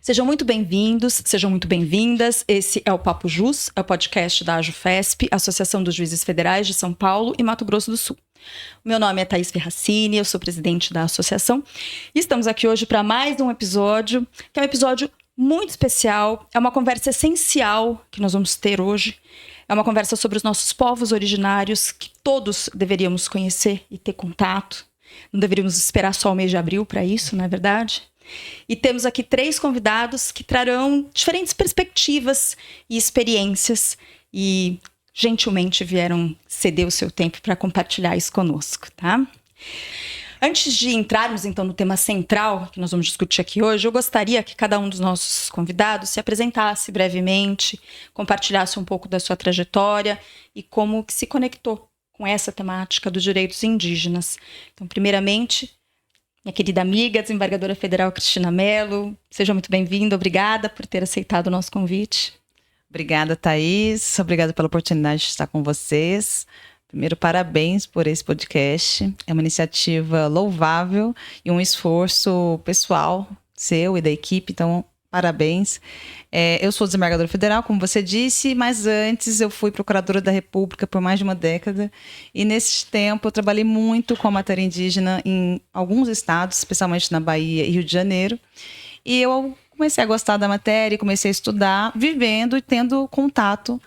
Sejam muito bem-vindos, sejam muito bem-vindas. Esse é o Papo Jus, é o podcast da AJUFESP, Associação dos Juízes Federais de São Paulo e Mato Grosso do Sul. O meu nome é Thaís Ferracini, eu sou presidente da associação e estamos aqui hoje para mais um episódio, que é um episódio muito especial, é uma conversa essencial que nós vamos ter hoje. É uma conversa sobre os nossos povos originários, que todos deveríamos conhecer e ter contato. Não deveríamos esperar só o mês de abril para isso, não é verdade? E temos aqui 3 convidados que trarão diferentes perspectivas e experiências e gentilmente vieram ceder o seu tempo para compartilhar isso conosco, tá? Antes de entrarmos, então, no tema central que nós vamos discutir aqui hoje, eu gostaria que cada um dos nossos convidados se apresentasse brevemente, compartilhasse um pouco da sua trajetória e como que se conectou com essa temática dos direitos indígenas. Então, primeiramente, minha querida amiga, desembargadora federal Cristina Mello, seja muito bem-vinda, obrigada por ter aceitado o nosso convite. Obrigada, Thaís, obrigada pela oportunidade de estar com vocês. Primeiro, parabéns por esse podcast, é uma iniciativa louvável e um esforço pessoal seu e da equipe, então parabéns. Eu sou desembargadora federal, como você disse, mas antes eu fui procuradora da República por mais de uma década e nesse tempo eu trabalhei muito com a matéria indígena em alguns estados, especialmente na Bahia e Rio de Janeiro, e eu comecei a gostar da matéria, comecei a estudar, vivendo e tendo contato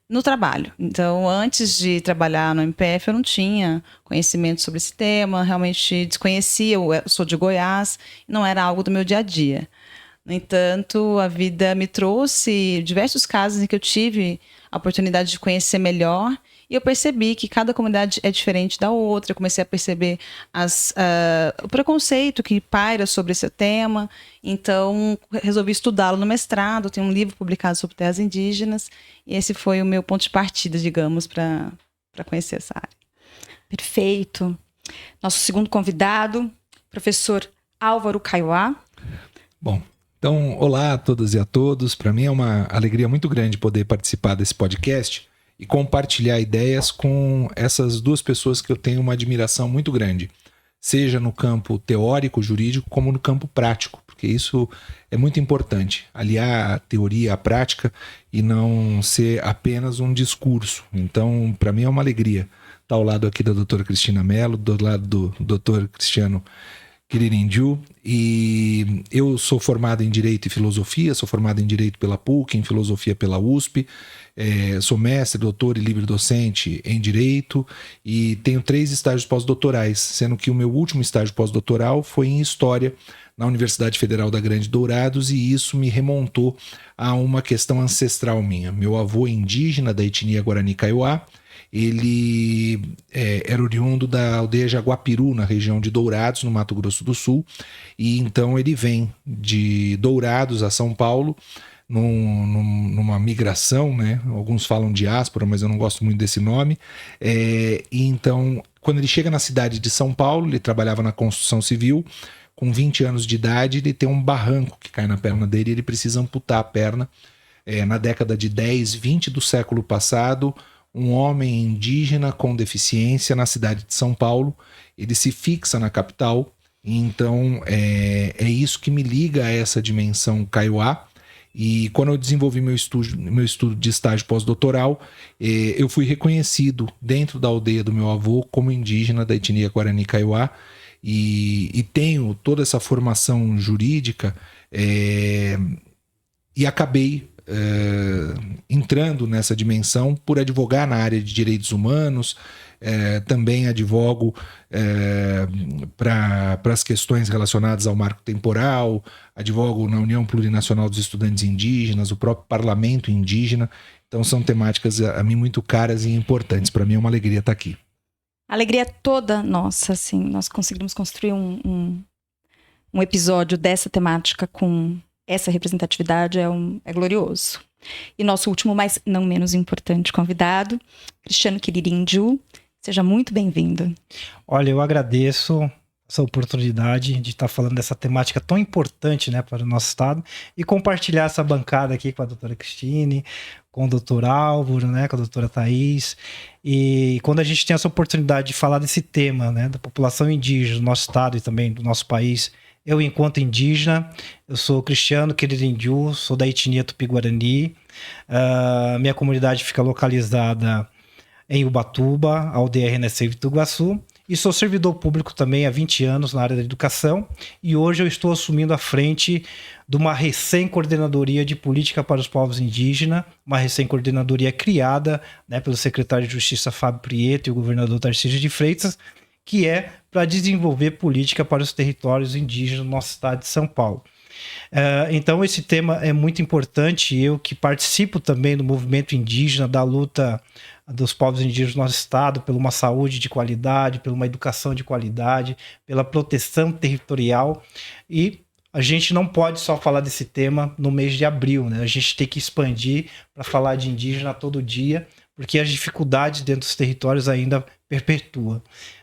no trabalho. Então, antes de trabalhar no MPF, eu não tinha conhecimento sobre esse tema, realmente desconhecia, eu sou de Goiás, não era algo do meu dia a dia. No entanto, a vida me trouxe diversos casos em que eu tive a oportunidade de conhecer melhor e eu percebi que cada comunidade é diferente da outra. Eu comecei a perceber o preconceito que paira sobre esse tema. Então, resolvi estudá-lo no mestrado. Tem um livro publicado sobre terras indígenas e esse foi o meu ponto de partida, digamos, para conhecer essa área. Perfeito. Nosso segundo convidado, professor Álvaro Kaiowá. Bom, então, olá a todas e a todos. Para mim é uma alegria muito grande poder participar desse podcast e compartilhar ideias com essas duas pessoas que eu tenho uma admiração muito grande, seja no campo teórico, jurídico, como no campo prático, porque isso é muito importante, aliar a teoria à prática e não ser apenas um discurso. Então, para mim é uma alegria estar ao lado aqui da doutora Cristina Mello, do lado do doutor Cristiano Kiririnju, e eu sou formado em Direito e Filosofia, sou formado em Direito pela PUC, em Filosofia pela USP, sou mestre, doutor e livre-docente em Direito e tenho 3 estágios pós-doutorais, sendo que o meu último estágio pós-doutoral foi em História na Universidade Federal da Grande Dourados e isso me remontou a uma questão ancestral minha. Meu avô é indígena da etnia Guarani Kaiowá, ele era oriundo da aldeia Jaguapiru, na região de Dourados, no Mato Grosso do Sul, e então ele vem de Dourados a São Paulo numa migração, né? Alguns falam diáspora, mas eu não gosto muito desse nome, e então quando ele chega na cidade de São Paulo, ele trabalhava na construção civil, com 20 anos de idade ele tem um barranco que cai na perna dele e ele precisa amputar a perna. Na década de 10, 20 do século passado, um homem indígena com deficiência na cidade de São Paulo, ele se fixa na capital, e então é isso que me liga a essa dimensão Kaiowá. E quando eu desenvolvi meu estudo de estágio pós-doutoral, eu fui reconhecido dentro da aldeia do meu avô como indígena da etnia Guarani Kaiowá, e tenho toda essa formação jurídica e acabei entrando nessa dimensão por advogar na área de direitos humanos, também advogo para as questões relacionadas ao marco temporal, advogo na União Plurinacional dos Estudantes Indígenas, o próprio Parlamento Indígena, então são temáticas a mim muito caras e importantes, para mim é uma alegria estar aqui. A alegria é toda nossa, assim, nós conseguimos construir um episódio dessa temática com essa representatividade é glorioso. E nosso último, mas não menos importante convidado, Cristiano Kiririnju, seja muito bem-vindo. Olha, eu agradeço essa oportunidade de estar falando dessa temática tão importante, né, para o nosso estado e compartilhar essa bancada aqui com a doutora Cristine, com o doutor Álvaro, né, com a doutora Thaís. E quando a gente tem essa oportunidade de falar desse tema, né, da população indígena do nosso estado e também do nosso país, Eu, enquanto indígena, eu sou Cristiano Queririndiu, sou da etnia Tupi-Guarani. Minha comunidade fica localizada em Ubatuba, aldeia Renascer Ituguaçu. E sou servidor público também há 20 anos na área da educação. E hoje eu estou assumindo a frente de uma recém-coordenadoria de política para os povos indígenas, uma recém-coordenadoria criada, né, pelo secretário de Justiça Fábio Prieto e o governador Tarcísio de Freitas, que é para desenvolver política para os territórios indígenas do nosso estado de São Paulo. Então esse tema é muito importante. Eu que participo também do movimento indígena, da luta dos povos indígenas do nosso estado, por uma saúde de qualidade, por uma educação de qualidade, pela proteção territorial. E a gente não pode só falar desse tema no mês de abril, né? A gente tem que expandir para falar de indígena todo dia, porque as dificuldades dentro dos territórios ainda perpetuam.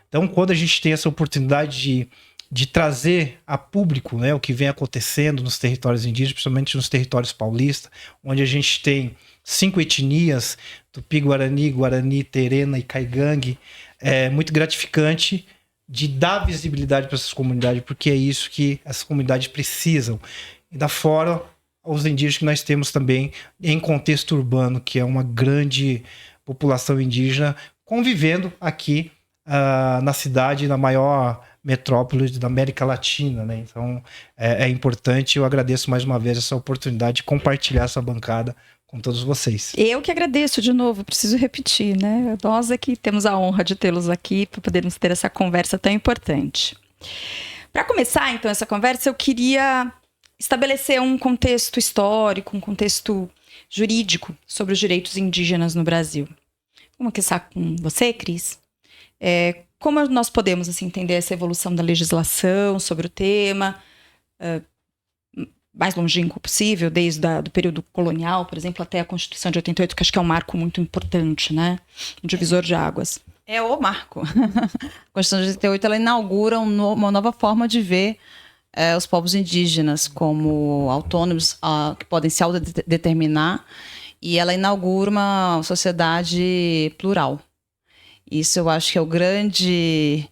Então, quando a gente tem essa oportunidade de trazer a público, né, o que vem acontecendo nos territórios indígenas, principalmente nos territórios paulistas, onde a gente tem 5 etnias, Tupi-Guarani, Guarani, Terena e Caigangue, é muito gratificante de dar visibilidade para essas comunidades, porque é isso que essas comunidades precisam. E da fora, os indígenas que nós temos também em contexto urbano, que é uma grande população indígena convivendo aqui na cidade, na maior metrópole da América Latina, né? Então é importante. Eu agradeço mais uma vez essa oportunidade de compartilhar essa bancada com todos vocês. Eu que agradeço de novo, preciso repetir, né? Nós aqui temos a honra de tê-los aqui para podermos ter essa conversa tão importante. Para começar, então, essa conversa, eu queria estabelecer um contexto histórico, um contexto jurídico sobre os direitos indígenas no Brasil. Vamos começar com você, Cris? Como nós podemos assim, entender essa evolução da legislação sobre o tema, mais longínquo possível, desde do período colonial, por exemplo, até a Constituição de 88, que acho que é um marco muito importante, né? Um divisor de águas. É o marco. A Constituição de 88 ela inaugura uma nova forma de ver os povos indígenas como autônomos que podem se autodeterminar, e ela inaugura uma sociedade plural. Isso eu acho que é o grande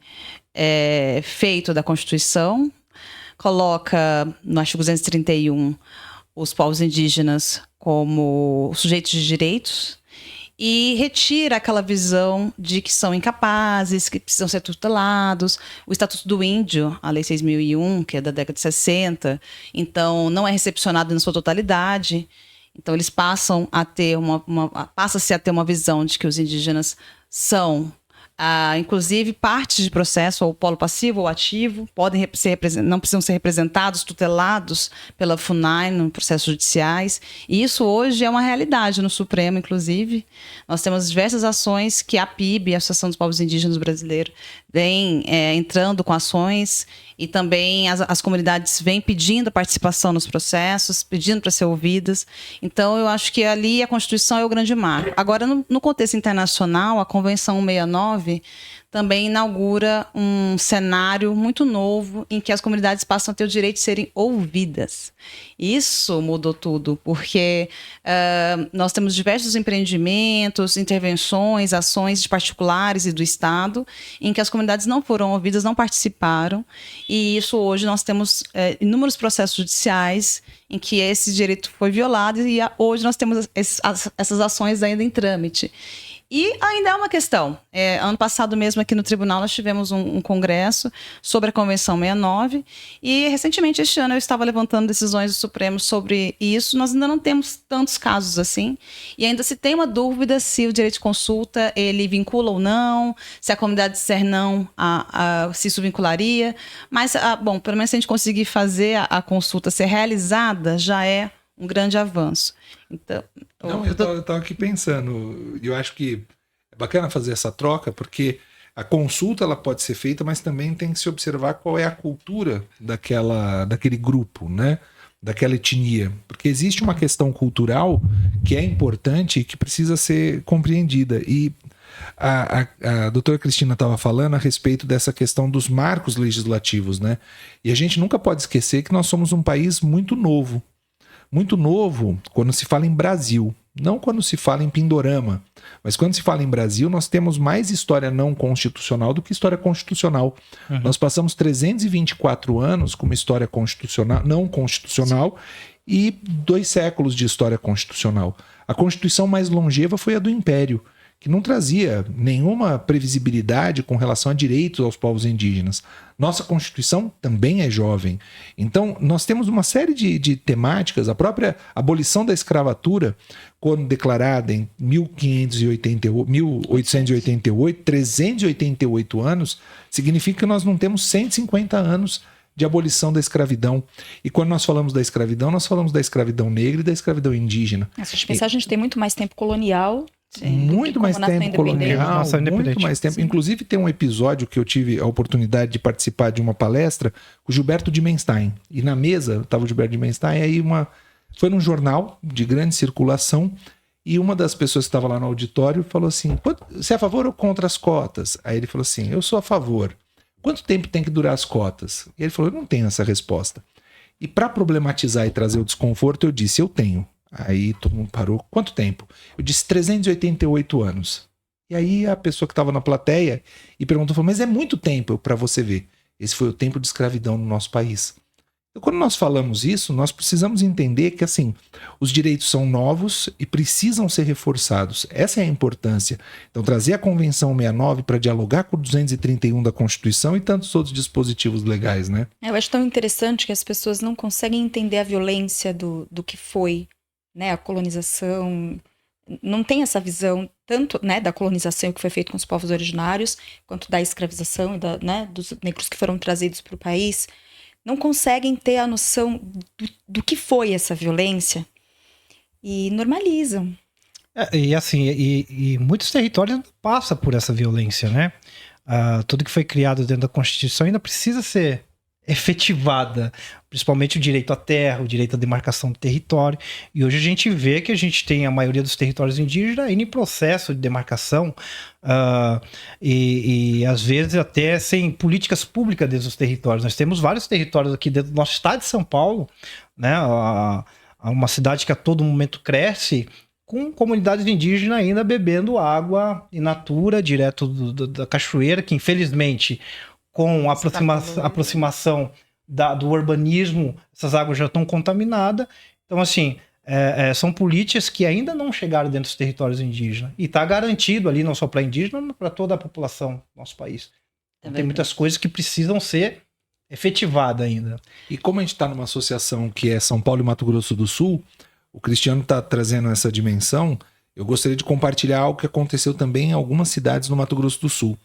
feito da Constituição. Coloca no artigo 231 os povos indígenas como sujeitos de direitos e retira aquela visão de que são incapazes, que precisam ser tutelados. O Estatuto do Índio, a Lei 6.001, que é da década de 60, então não é recepcionado na sua totalidade. Então eles passam a ter passa-se a ter uma visão de que os indígenas são, inclusive, partes de processo, ou polo passivo ou ativo, não precisam ser representados, tutelados pela FUNAI no processos judiciais. E isso hoje é uma realidade no Supremo, inclusive. Nós temos diversas ações que a PIB, a Associação dos Povos Indígenas Brasileiros, vem entrando com ações, e também as comunidades vêm pedindo participação nos processos, pedindo para ser ouvidas. Então, eu acho que ali a Constituição é o grande marco. Agora, no contexto internacional, a Convenção 169 também inaugura um cenário muito novo em que as comunidades passam a ter o direito de serem ouvidas. Isso mudou tudo, porque nós temos diversos empreendimentos, intervenções, ações de particulares e do Estado, em que as comunidades não foram ouvidas, não participaram, e isso hoje nós temos inúmeros processos judiciais em que esse direito foi violado, e hoje nós temos essas ações ainda em trâmite. E ainda é uma questão. Ano passado mesmo aqui no tribunal nós tivemos um congresso sobre a Convenção 69, e recentemente este ano eu estava levantando decisões do Supremo sobre isso. Nós ainda não temos tantos casos assim, e ainda se tem uma dúvida se o direito de consulta ele vincula ou não, se a comunidade disser não, se isso vincularia. Mas, bom, pelo menos se a gente conseguir fazer a consulta ser realizada, já é um grande avanço. Então, eu estava aqui pensando, eu acho que é bacana fazer essa troca, porque a consulta ela pode ser feita, mas também tem que se observar qual é a cultura daquele grupo, né? Daquela etnia. Porque existe uma questão cultural que é importante e que precisa ser compreendida. E a doutora Cristina estava falando a respeito dessa questão dos marcos legislativos, né? E a gente nunca pode esquecer que nós somos um país muito novo. Muito novo quando se fala em Brasil, Não quando se fala em Pindorama, mas quando se fala em Brasil, nós temos mais história não constitucional do que história constitucional. Nós passamos 324 anos com uma história constitucional, não constitucional e 2 séculos de história constitucional. A Constituição mais longeva foi a do Império, que não trazia nenhuma previsibilidade com relação a direitos aos povos indígenas. Nossa Constituição também é jovem. Então, nós temos uma série de temáticas. A própria abolição da escravatura, quando declarada em 1888, 388 anos, significa que nós não temos 150 anos de abolição da escravidão. E quando nós falamos da escravidão, nós falamos da escravidão negra e da escravidão indígena. Se a gente pensar, a gente tem muito mais tempo colonial. Muito mais tempo colonial, muito mais tempo. Inclusive tem um episódio que eu tive a oportunidade de participar de uma palestra com o Gilberto Dimenstein. E na mesa estava o Gilberto Dimenstein, aí foi num jornal de grande circulação e uma das pessoas que estava lá no auditório falou assim, você é a favor ou contra as cotas? Aí ele falou assim, eu sou a favor. Quanto tempo tem que durar as cotas? E ele falou, eu não tenho essa resposta. E para problematizar e trazer o desconforto, eu disse, eu tenho. Aí todo mundo parou. Quanto tempo? Eu disse 388 anos. E aí a pessoa que estava na plateia e perguntou, mas é muito tempo para você ver. Esse foi o tempo de escravidão no nosso país. Então, quando nós falamos isso, nós precisamos entender que assim, os direitos são novos e precisam ser reforçados. Essa é a importância. Então, trazer a Convenção 69 para dialogar com o 231 da Constituição e tantos outros dispositivos legais, né? Eu acho tão interessante que as pessoas não conseguem entender a violência do que foi, né, a colonização. Não tem essa visão tanto, né, da colonização que foi feita com os povos originários, quanto da escravização e né, dos negros que foram trazidos para o país. Não conseguem ter a noção do que foi essa violência e normalizam. E assim, e muitos territórios passam por essa violência, né? Tudo que foi criado dentro da Constituição ainda precisa ser efetivada, principalmente o direito à terra, o direito à demarcação do território. E hoje a gente vê que a gente tem a maioria dos territórios indígenas em processo de demarcação e às vezes até sem políticas públicas dentro dos territórios. Nós temos vários territórios aqui dentro do nosso estado de São Paulo, né? Uma cidade que a todo momento cresce, com comunidades indígenas ainda bebendo água in natura, direto da cachoeira, que infelizmente com a aproximação do urbanismo, essas águas já estão contaminadas. Então, assim, são políticas que ainda não chegaram dentro dos territórios indígenas. E está garantido ali, não só para indígena, mas para toda a população do nosso país. Então, tem muitas coisas que precisam ser efetivadas ainda. E como a gente está numa associação que é São Paulo e Mato Grosso do Sul, o Cristiano está trazendo essa dimensão. Eu gostaria de compartilhar algo que aconteceu também em algumas cidades no Mato Grosso do Sul.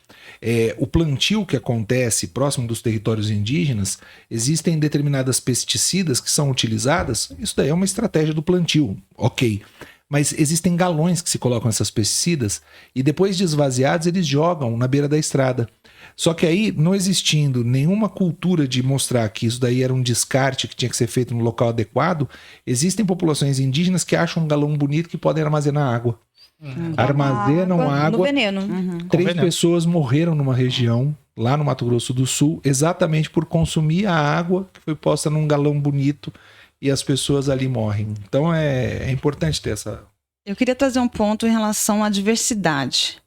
O plantio que acontece próximo dos territórios indígenas, existem determinadas pesticidas que são utilizadas, isso daí é uma estratégia do plantio, ok. Mas existem galões que se colocam essas pesticidas e depois de esvaziados eles jogam na beira da estrada. Só que aí, não existindo nenhuma cultura de mostrar que isso daí era um descarte que tinha que ser feito no local adequado, existem populações indígenas que acham um galão bonito que podem armazenar água. Armazenam água. No veneno. 3 pessoas morreram numa região, lá no Mato Grosso do Sul, exatamente por consumir a água que foi posta num galão bonito e as pessoas ali morrem. Então é importante ter essa... Eu queria trazer um ponto em relação à diversidade.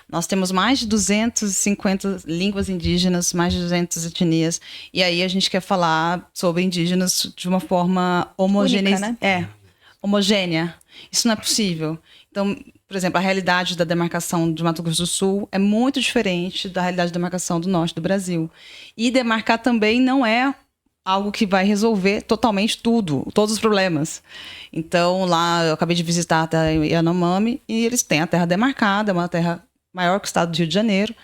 Nós temos mais de 250 línguas indígenas, mais de 200 etnias. E aí a gente quer falar sobre indígenas de uma forma homogênea. Né? Homogênea. Isso não é possível. Então, por exemplo, a realidade da demarcação de Mato Grosso do Sul é muito diferente da realidade da demarcação do norte do Brasil. E demarcar também não é algo que vai resolver totalmente todos os problemas. Então, lá eu acabei de visitar a terra Yanomami e eles têm a terra demarcada, é uma terra maior que o estado do Rio de Janeiro,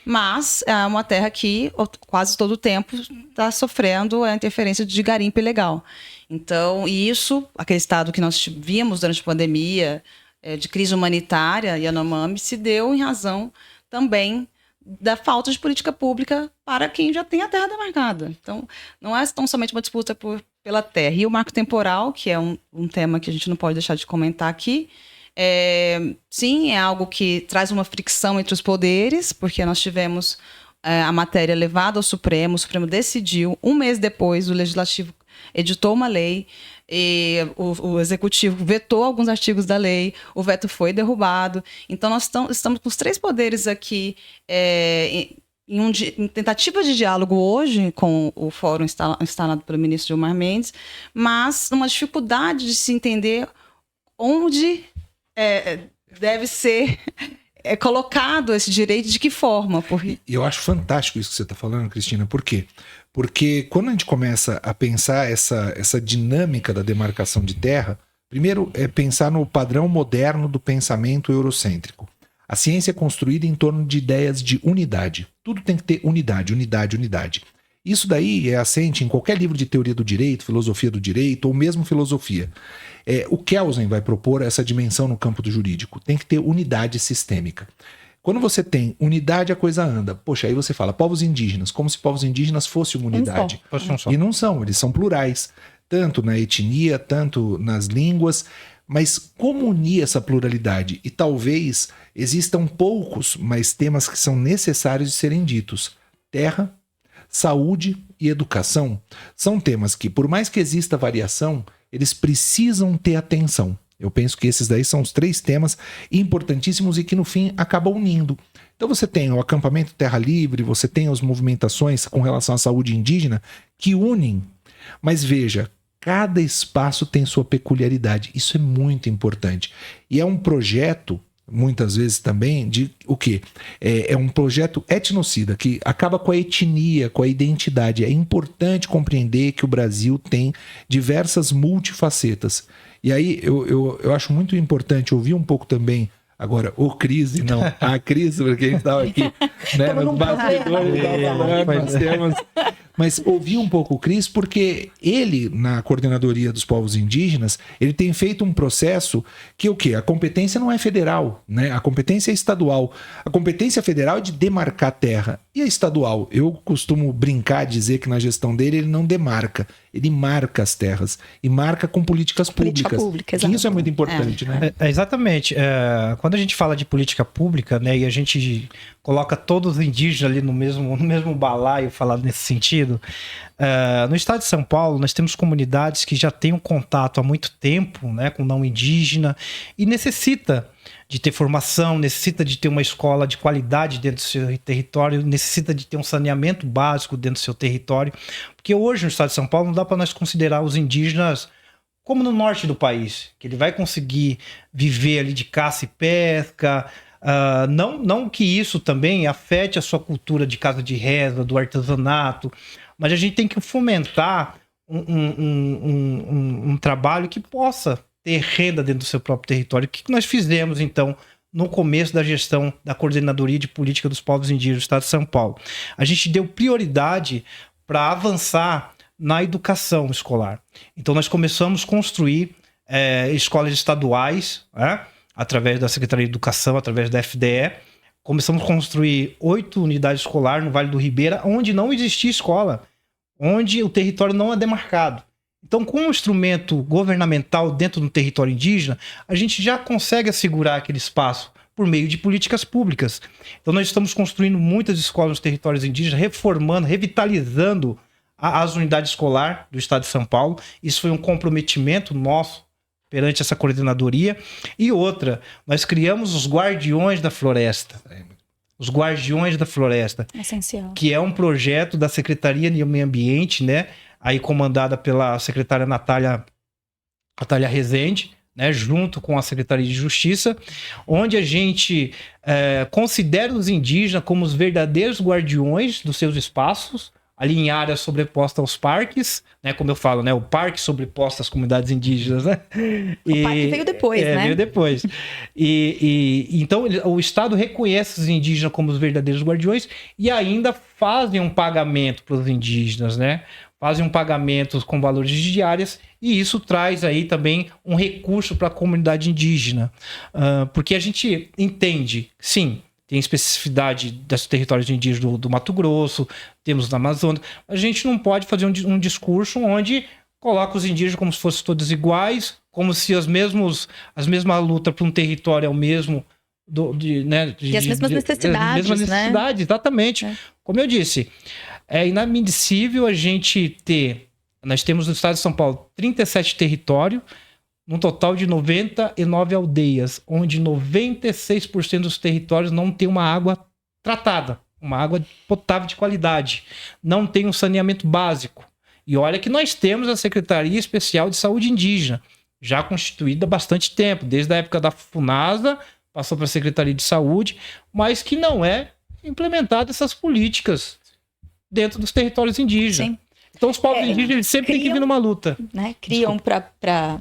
mas é uma terra que quase todo o tempo está sofrendo a interferência de garimpo ilegal. Então, aquele estado que nós vimos durante a pandemia, de crise humanitária, Yanomami, se deu em razão também da falta de política pública para quem já tem a terra demarcada. Então, não é tão somente uma disputa pela terra. E o marco temporal, que é um tema que a gente não pode deixar de comentar aqui, sim, é algo que traz uma fricção entre os poderes, porque nós tivemos a matéria levada ao Supremo, o Supremo decidiu, um mês depois o Legislativo editou uma lei e o executivo vetou alguns artigos da lei, o veto foi derrubado. Então, nós estamos com os 3 poderes aqui em tentativa de diálogo hoje com o fórum instalado pelo ministro Gilmar Mendes, mas uma dificuldade de se entender onde deve ser colocado esse direito, de que forma. E eu acho fantástico isso que você está falando, Cristina. Por quê? Porque quando a gente começa a pensar essa dinâmica da demarcação de terra, primeiro é pensar no padrão moderno do pensamento eurocêntrico. A ciência é construída em torno de ideias de unidade. Tudo tem que ter unidade, unidade, unidade. Isso daí é assente em qualquer livro de teoria do direito, filosofia do direito ou mesmo filosofia. O Kelsen vai propor essa dimensão no campo do jurídico. Tem que ter unidade sistêmica. Quando você tem unidade, a coisa anda. Poxa, aí você fala povos indígenas, como se povos indígenas fossem uma unidade. E não são, eles são plurais. Tanto na etnia, tanto nas línguas. Mas como unir essa pluralidade? E talvez existam poucos, mas temas que são necessários de serem ditos. Terra, saúde e educação são temas que, por mais que exista variação, eles precisam ter atenção. Eu penso que esses daí são os 3 temas importantíssimos e que, no fim, acabam unindo. Então você tem o acampamento Terra Livre, você tem as movimentações com relação à saúde indígena que unem. Mas veja, cada espaço tem sua peculiaridade. Isso é muito importante. E é um projeto, muitas vezes também, de o quê? É um projeto etnocida, que acaba com a etnia, com a identidade. É importante compreender que o Brasil tem diversas multifacetas. E aí eu acho muito importante ouvir um pouco também, agora, a Cris, porque a gente estava aqui, né, nos bastidores, nós temos... Mas ouvi um pouco o Cris, porque ele, na coordenadoria dos povos indígenas, ele tem feito um processo que o quê? A competência não é federal, né? A competência é estadual. A competência federal é de demarcar terra. E a estadual? Eu costumo brincar, dizer que na gestão dele ele não demarca, ele marca as terras. E marca com políticas públicas. E isso é muito importante, né? Exatamente. Quando a gente fala de política pública, né, e a gente coloca todos os indígenas ali no mesmo balaio, falando nesse sentido, no estado de São Paulo nós temos comunidades que já têm um contato há muito tempo, né, com o não indígena e necessita de ter formação, necessita de ter uma escola de qualidade dentro do seu território, necessita de ter um saneamento básico dentro do seu território, porque hoje no estado de São Paulo não dá para nós considerar os indígenas como no norte do país, que ele vai conseguir viver ali de caça e pesca. Não que isso também afete a sua cultura de casa de reza, do artesanato, mas a gente tem que fomentar um trabalho que possa ter renda dentro do seu próprio território. O que nós fizemos, então, no começo da gestão da Coordenadoria de Política dos Povos Indígenas do Estado de São Paulo? A gente deu prioridade para avançar na educação escolar. Então, nós começamos a construir escolas estaduais, né? Através da Secretaria de Educação, através da FDE. Começamos a construir 8 unidades escolares no Vale do Ribeira, onde não existia escola, onde o território não é demarcado. Então, com um instrumento governamental dentro do território indígena, a gente já consegue assegurar aquele espaço por meio de políticas públicas. Então, nós estamos construindo muitas escolas nos territórios indígenas, reformando, revitalizando as unidades escolares do Estado de São Paulo. Isso foi um comprometimento nosso perante essa coordenadoria. E outra, nós criamos os Guardiões da Floresta. Os Guardiões da Floresta. Essencial. Que é um projeto da Secretaria de Meio Ambiente, né? Aí comandada pela secretária Natália Rezende, né? Junto com a Secretaria de Justiça, onde a gente considera os indígenas como os verdadeiros guardiões dos seus espaços, ali em áreas sobrepostas aos parques, né? Como eu falo, né? O parque sobreposto às comunidades indígenas, né? O parque veio depois, né? Veio depois. Então, o Estado reconhece os indígenas como os verdadeiros guardiões e ainda fazem um pagamento para os indígenas, né? Fazem um pagamento com valores de diárias e isso traz aí também um recurso para a comunidade indígena. Porque a gente entende, sim, tem especificidade dos territórios indígenas do Mato Grosso, temos na Amazônia. A gente não pode fazer um discurso onde coloca os indígenas como se fossem todos iguais, como se as mesmas lutas por um território é o mesmo... E as mesmas necessidades, as mesmas necessidades, exatamente. Como eu disse, é inadmissível a gente ter Nós temos no estado de São Paulo 37 territórios, num total de 99 aldeias, onde 96% dos territórios não tem uma água tratada, uma água potável de qualidade, não tem um saneamento básico. E olha que nós temos a Secretaria Especial de Saúde Indígena, já constituída há bastante tempo, desde a época da FUNASA, passou para a Secretaria de Saúde, mas que não é implementada essas políticas dentro dos territórios indígenas. Sim. Então os povos indígenas eles sempre têm que vir numa luta. Né? Criam para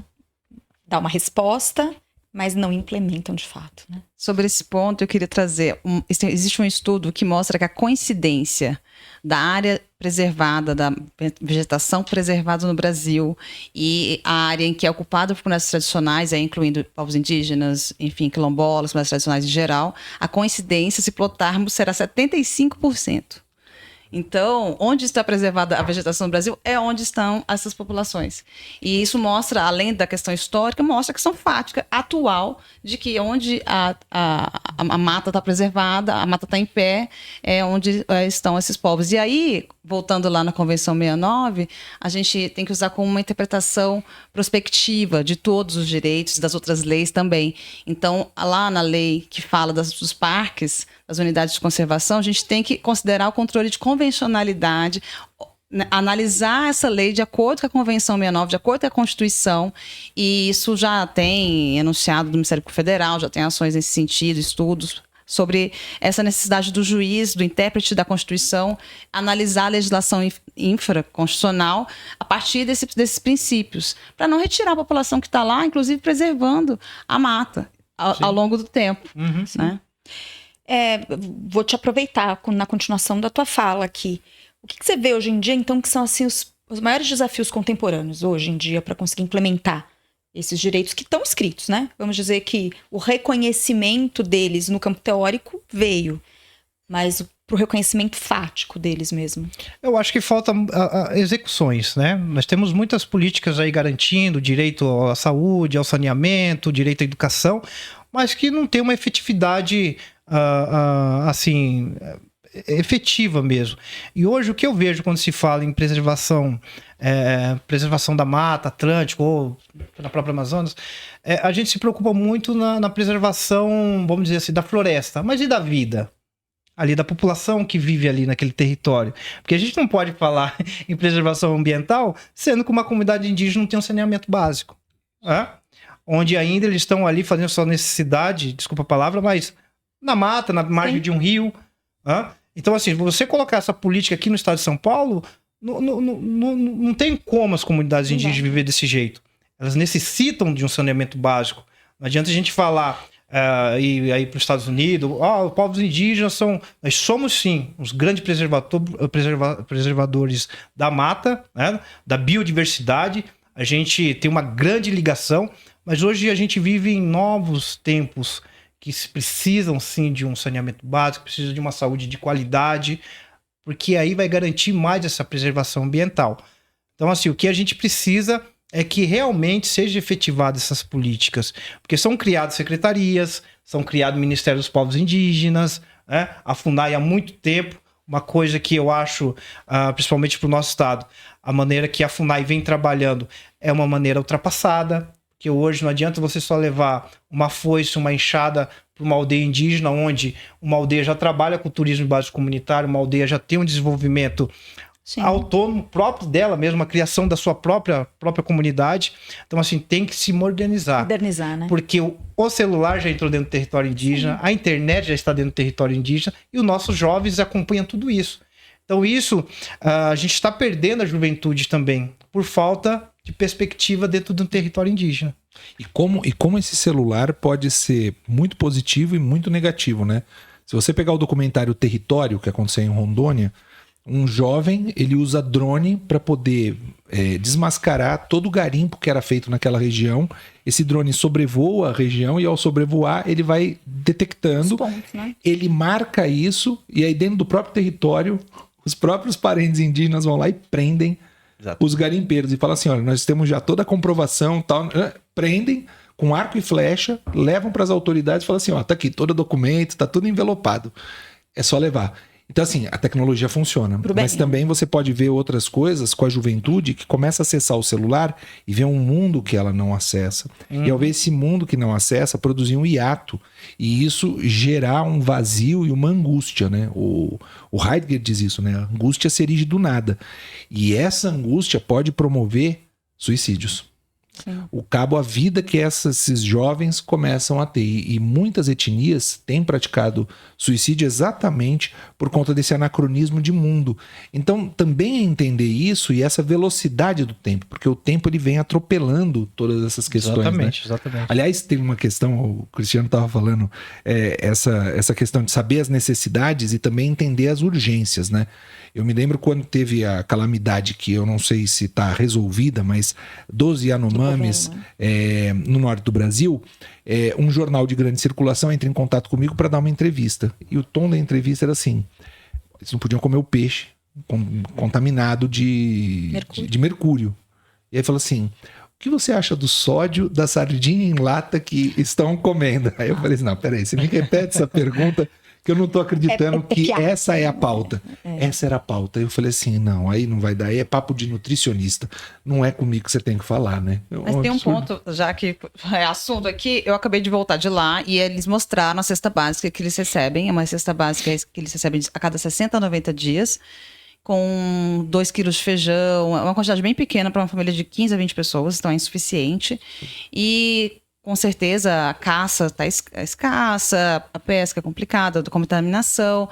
dar uma resposta, mas não implementam de fato. Né? Sobre esse ponto, eu queria trazer... existe um estudo que mostra que a coincidência da área preservada, da vegetação preservada no Brasil e a área em que é ocupada por comunidades tradicionais, incluindo povos indígenas, enfim, quilombolas, comunidades tradicionais em geral, a coincidência, se plotarmos, será 75%. Então, onde está preservada a vegetação no Brasil é onde estão essas populações. E isso mostra, além da questão histórica, mostra a questão fática, atual, de que onde a mata está preservada, a mata está em pé, é onde estão esses povos. E aí, voltando lá na Convenção 69, a gente tem que usar como uma interpretação prospectiva de todos os direitos, das outras leis também. Então, lá na lei que fala dos parques, das unidades de conservação, a gente tem que considerar o controle de convencionalidade, analisar essa lei de acordo com a Convenção 69, de acordo com a Constituição, e isso já tem enunciado do Ministério Público Federal, já tem ações nesse sentido, estudos sobre essa necessidade do juiz, do intérprete da Constituição, analisar a legislação infraconstitucional a partir desses princípios, para não retirar a população que está lá, inclusive preservando a mata ao longo do tempo. Uhum, né? Vou te aproveitar na continuação da tua fala aqui. O que você vê hoje em dia, então, que são assim, os maiores desafios contemporâneos hoje em dia para conseguir implementar esses direitos que estão escritos, né? Vamos dizer que o reconhecimento deles no campo teórico veio, mas para o reconhecimento fático deles mesmo. Eu acho que falta execuções, né? Nós temos muitas políticas aí garantindo o direito à saúde, ao saneamento, o direito à educação, mas que não tem uma efetividade assim, efetiva mesmo. E hoje o que eu vejo quando se fala em preservação da Mata Atlântica ou na própria Amazonas, a gente se preocupa muito na preservação, vamos dizer assim, da floresta, mas e da vida? Ali da população que vive ali naquele território. Porque a gente não pode falar em preservação ambiental sendo que uma comunidade indígena não tem um saneamento básico. Onde ainda eles estão ali fazendo sua necessidade, desculpa a palavra, mas na mata, na margem de um rio. Então, assim, você colocar essa política aqui no estado de São Paulo, não tem como as comunidades indígenas viver desse jeito. Elas necessitam de um saneamento básico. Não adianta a gente falar e aí para os Estados Unidos, os povos indígenas nós somos sim os grandes preservadores da mata, né, da biodiversidade. A gente tem uma grande ligação, mas hoje a gente vive em novos tempos que precisam sim de um saneamento básico, precisam de uma saúde de qualidade, porque aí vai garantir mais essa preservação ambiental. Então, assim, o que a gente precisa é que realmente seja efetivadas essas políticas, porque são criadas secretarias, são criados Ministérios dos Povos Indígenas, né? A FUNAI há muito tempo, uma coisa que eu acho, principalmente para o nosso estado, a maneira que a FUNAI vem trabalhando é uma maneira ultrapassada, que hoje não adianta você só levar uma foice, uma enxada para uma aldeia indígena, onde uma aldeia já trabalha com turismo básico comunitário, uma aldeia já tem um desenvolvimento autônomo próprio dela mesmo, a criação da sua própria comunidade. Então, assim, tem que se modernizar. Modernizar, né? Porque o celular já entrou dentro do território indígena, a internet já está dentro do território indígena e os nossos jovens acompanham tudo isso. Então, isso, a gente está perdendo a juventude também, por falta de perspectiva dentro de um território indígena. E como esse celular pode ser muito positivo e muito negativo, né? Se você pegar o documentário Território, que aconteceu em Rondônia, um jovem, ele usa drone para poder desmascarar todo o garimpo que era feito naquela região. Esse drone sobrevoa a região e ao sobrevoar ele vai detectando, os pontos, né? Ele marca isso e aí dentro do próprio território os próprios parentes indígenas vão lá e prendem os garimpeiros e falam assim, olha, nós temos já toda a comprovação, tal, prendem com arco e flecha, levam para as autoridades e falam assim, ó, tá aqui todo o documento, tá tudo envelopado, é só levar. Então, assim, a tecnologia funciona. Pro bem. Mas também você pode ver outras coisas com a juventude que começa a acessar o celular e ver um mundo que ela não acessa. E ao ver esse mundo que não acessa, produzir um hiato. E isso gerar um vazio e uma angústia, né? O Heidegger diz isso, né? A angústia se erige do nada. E essa angústia pode promover suicídios. Sim. O cabo à vida que esses jovens começam a ter. E muitas etnias têm praticado suicídio exatamente por conta desse anacronismo de mundo. Então, também é entender isso e essa velocidade do tempo, porque o tempo ele vem atropelando todas essas questões. Exatamente, né? exatamente. Aliás, tem uma questão, o Cristiano estava falando, essa questão de saber as necessidades e também entender as urgências, né? Eu me lembro quando teve a calamidade, que eu não sei se está resolvida, mas 12 Yanomamis no norte do Brasil, um jornal de grande circulação entra em contato comigo para dar uma entrevista. E o tom da entrevista era assim: eles não podiam comer o peixe contaminado de mercúrio. E aí falou assim: o que você acha do sódio da sardinha em lata que estão comendo? Aí eu falei assim: não, peraí, você me repete essa pergunta, que eu não tô acreditando que essa é a pauta. Essa era a pauta. Eu falei assim, não, aí não vai dar. Aí é papo de nutricionista. Não é comigo que você tem que falar, né? Mas tem um ponto, já que é assunto aqui, eu acabei de voltar de lá e eles mostraram a cesta básica que eles recebem. É uma cesta básica que eles recebem a cada 60 a 90 dias, com 2 quilos de feijão, uma quantidade bem pequena para uma família de 15 a 20 pessoas, então é insuficiente. E com certeza a caça está escassa, a pesca é complicada, a contaminação,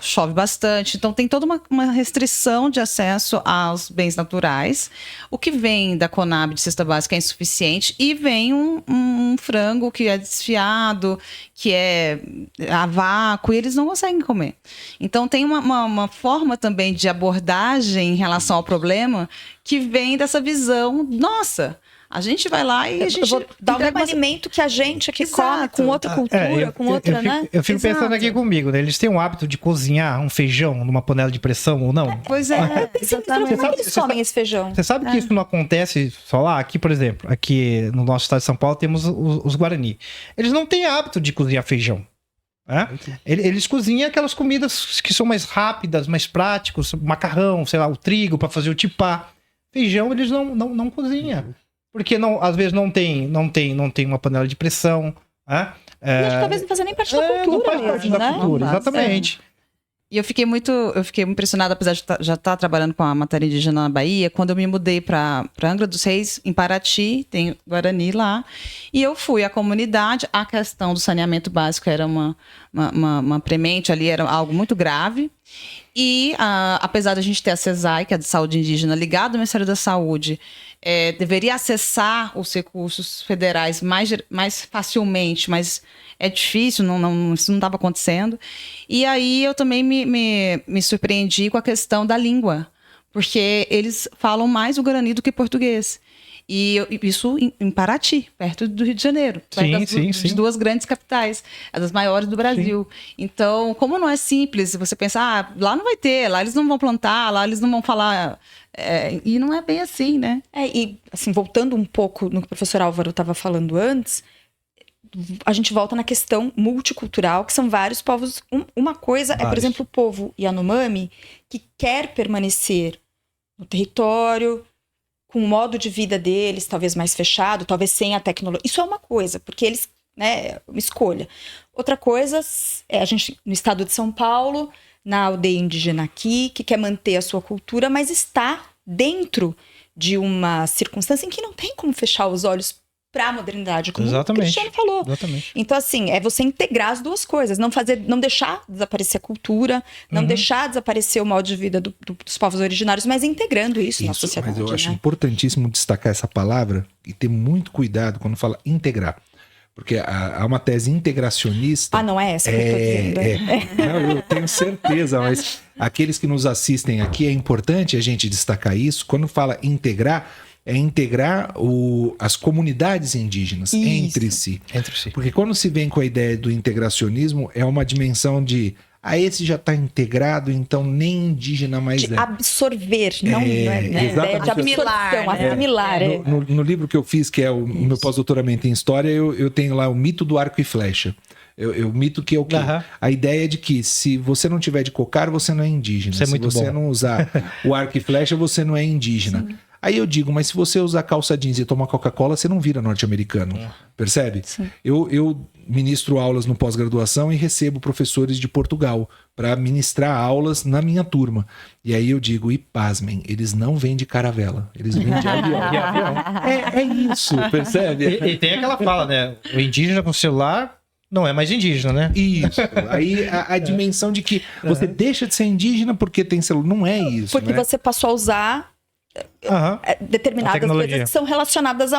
chove bastante. Então tem toda uma restrição de acesso aos bens naturais. O que vem da Conab de cesta básica é insuficiente e vem um frango que é desfiado, que é a vácuo, e eles não conseguem comer. Então tem uma forma também de abordagem em relação ao problema que vem dessa visão, nossa, a gente vai lá e a gente vou dar o mesmo alimento que a gente aqui come, com outra cultura, com outra, né? Eu fico pensando aqui comigo, né? Eles têm o hábito de cozinhar um feijão numa panela de pressão ou não? Pois é, exatamente. Como é que eles comem esse feijão? Você sabe que isso não acontece só lá? Aqui, por exemplo, aqui no nosso estado de São Paulo temos os Guarani. Eles não têm hábito de cozinhar feijão. Né? Eles cozinham aquelas comidas que são mais rápidas, mais práticos, macarrão, sei lá, o trigo para fazer o tipá. Feijão eles não cozinham. Porque às vezes não tem uma panela de pressão. Né? E acho que talvez não faça nem parte da cultura não faz parte mesmo, da né? cultura, exatamente. E eu fiquei impressionada, apesar de já estar trabalhando com a matéria indígena na Bahia, quando eu me mudei para Angra dos Reis, em Paraty, tem Guarani lá, e eu fui à comunidade, a questão do saneamento básico era uma premente ali, era algo muito grave, e apesar da gente ter a CESAI, que é de saúde indígena, ligada ao Ministério da Saúde, deveria acessar os recursos federais mais facilmente, mas é difícil, isso não estava acontecendo. E aí eu também me surpreendi com a questão da língua, porque eles falam mais o Guarani do que português. E isso em Paraty, perto do Rio de Janeiro. Sim. De 2 grandes capitais, das maiores do Brasil. Sim. Então, como não é simples, você pensa, lá não vai ter, lá eles não vão plantar, lá eles não vão falar... e não é bem assim, né? E assim, voltando um pouco no que o professor Álvaro estava falando antes, a gente volta na questão multicultural, que são vários povos. Uma coisa é, por exemplo, o povo Yanomami, que quer permanecer no território, com o modo de vida deles, talvez mais fechado, talvez sem a tecnologia. Isso é uma coisa, porque eles, né, uma escolha. Outra coisa é a gente, no estado de São Paulo, na aldeia indígena aqui, que quer manter a sua cultura, mas está dentro de uma circunstância em que não tem como fechar os olhos para a modernidade, como o Cristiano falou. Exatamente. Então, assim, é você integrar as duas coisas, não deixar desaparecer a cultura, não deixar desaparecer o modo de vida dos povos originários, mas integrando isso na sociedade. Mas eu acho importantíssimo destacar essa palavra e ter muito cuidado quando fala integrar. Porque há uma tese integracionista... não é essa que eu estou dizendo. Não, eu tenho certeza, mas aqueles que nos assistem aqui, é importante a gente destacar isso. Quando fala integrar, é integrar as comunidades indígenas entre si. Porque quando se vem com a ideia do integracionismo, é uma dimensão de... esse já está integrado, então nem indígena mais de absorver, não é ideia de assimilar. No livro que eu fiz, que é o meu pós-doutoramento em História, eu tenho lá o mito do arco e flecha. Eu mito que é o quê? A ideia é de que se você não tiver de cocar, você não é indígena. Isso é muito se você bom. não usar o arco e flecha, você não é indígena. Sim. Aí eu digo, mas se você usar calça jeans e tomar Coca-Cola, você não vira norte-americano. Percebe? Sim. Eu ministro aulas no pós-graduação e recebo professores de Portugal para ministrar aulas na minha turma. E aí eu digo, e pasmem, eles não vêm de caravela, eles vêm de avião. É isso, percebe? E tem aquela fala, né? O indígena com celular não é mais indígena, né? Isso. Aí a dimensão de que você deixa de ser indígena porque tem celular. Não é isso. Porque né? você passou a usar determinadas tecnologia. coisas que são relacionadas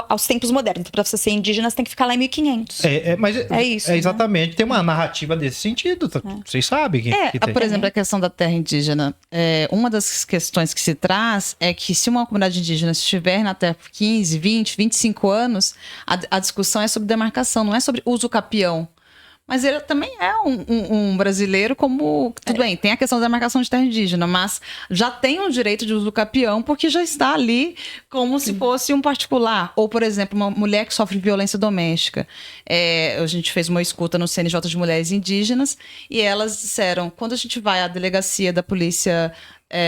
aos tempos modernos. Então, para você ser indígena, você tem que ficar lá em 1500. Mas É isso, né? exatamente. Tem uma narrativa desse sentido. Vocês sabem que tem. Por exemplo, a questão da terra indígena. Uma das questões que se traz é que se uma comunidade indígena estiver na terra por 15, 20, 25 anos, a discussão é sobre demarcação, não é sobre uso capião. Mas ele também é um brasileiro como... Tudo bem, tem a questão da demarcação de terra indígena, mas já tem o direito de uso capião porque já está ali como se fosse um particular. Ou, por exemplo, uma mulher que sofre violência doméstica. A gente fez uma escuta no CNJ de mulheres indígenas e elas disseram, quando a gente vai à delegacia da polícia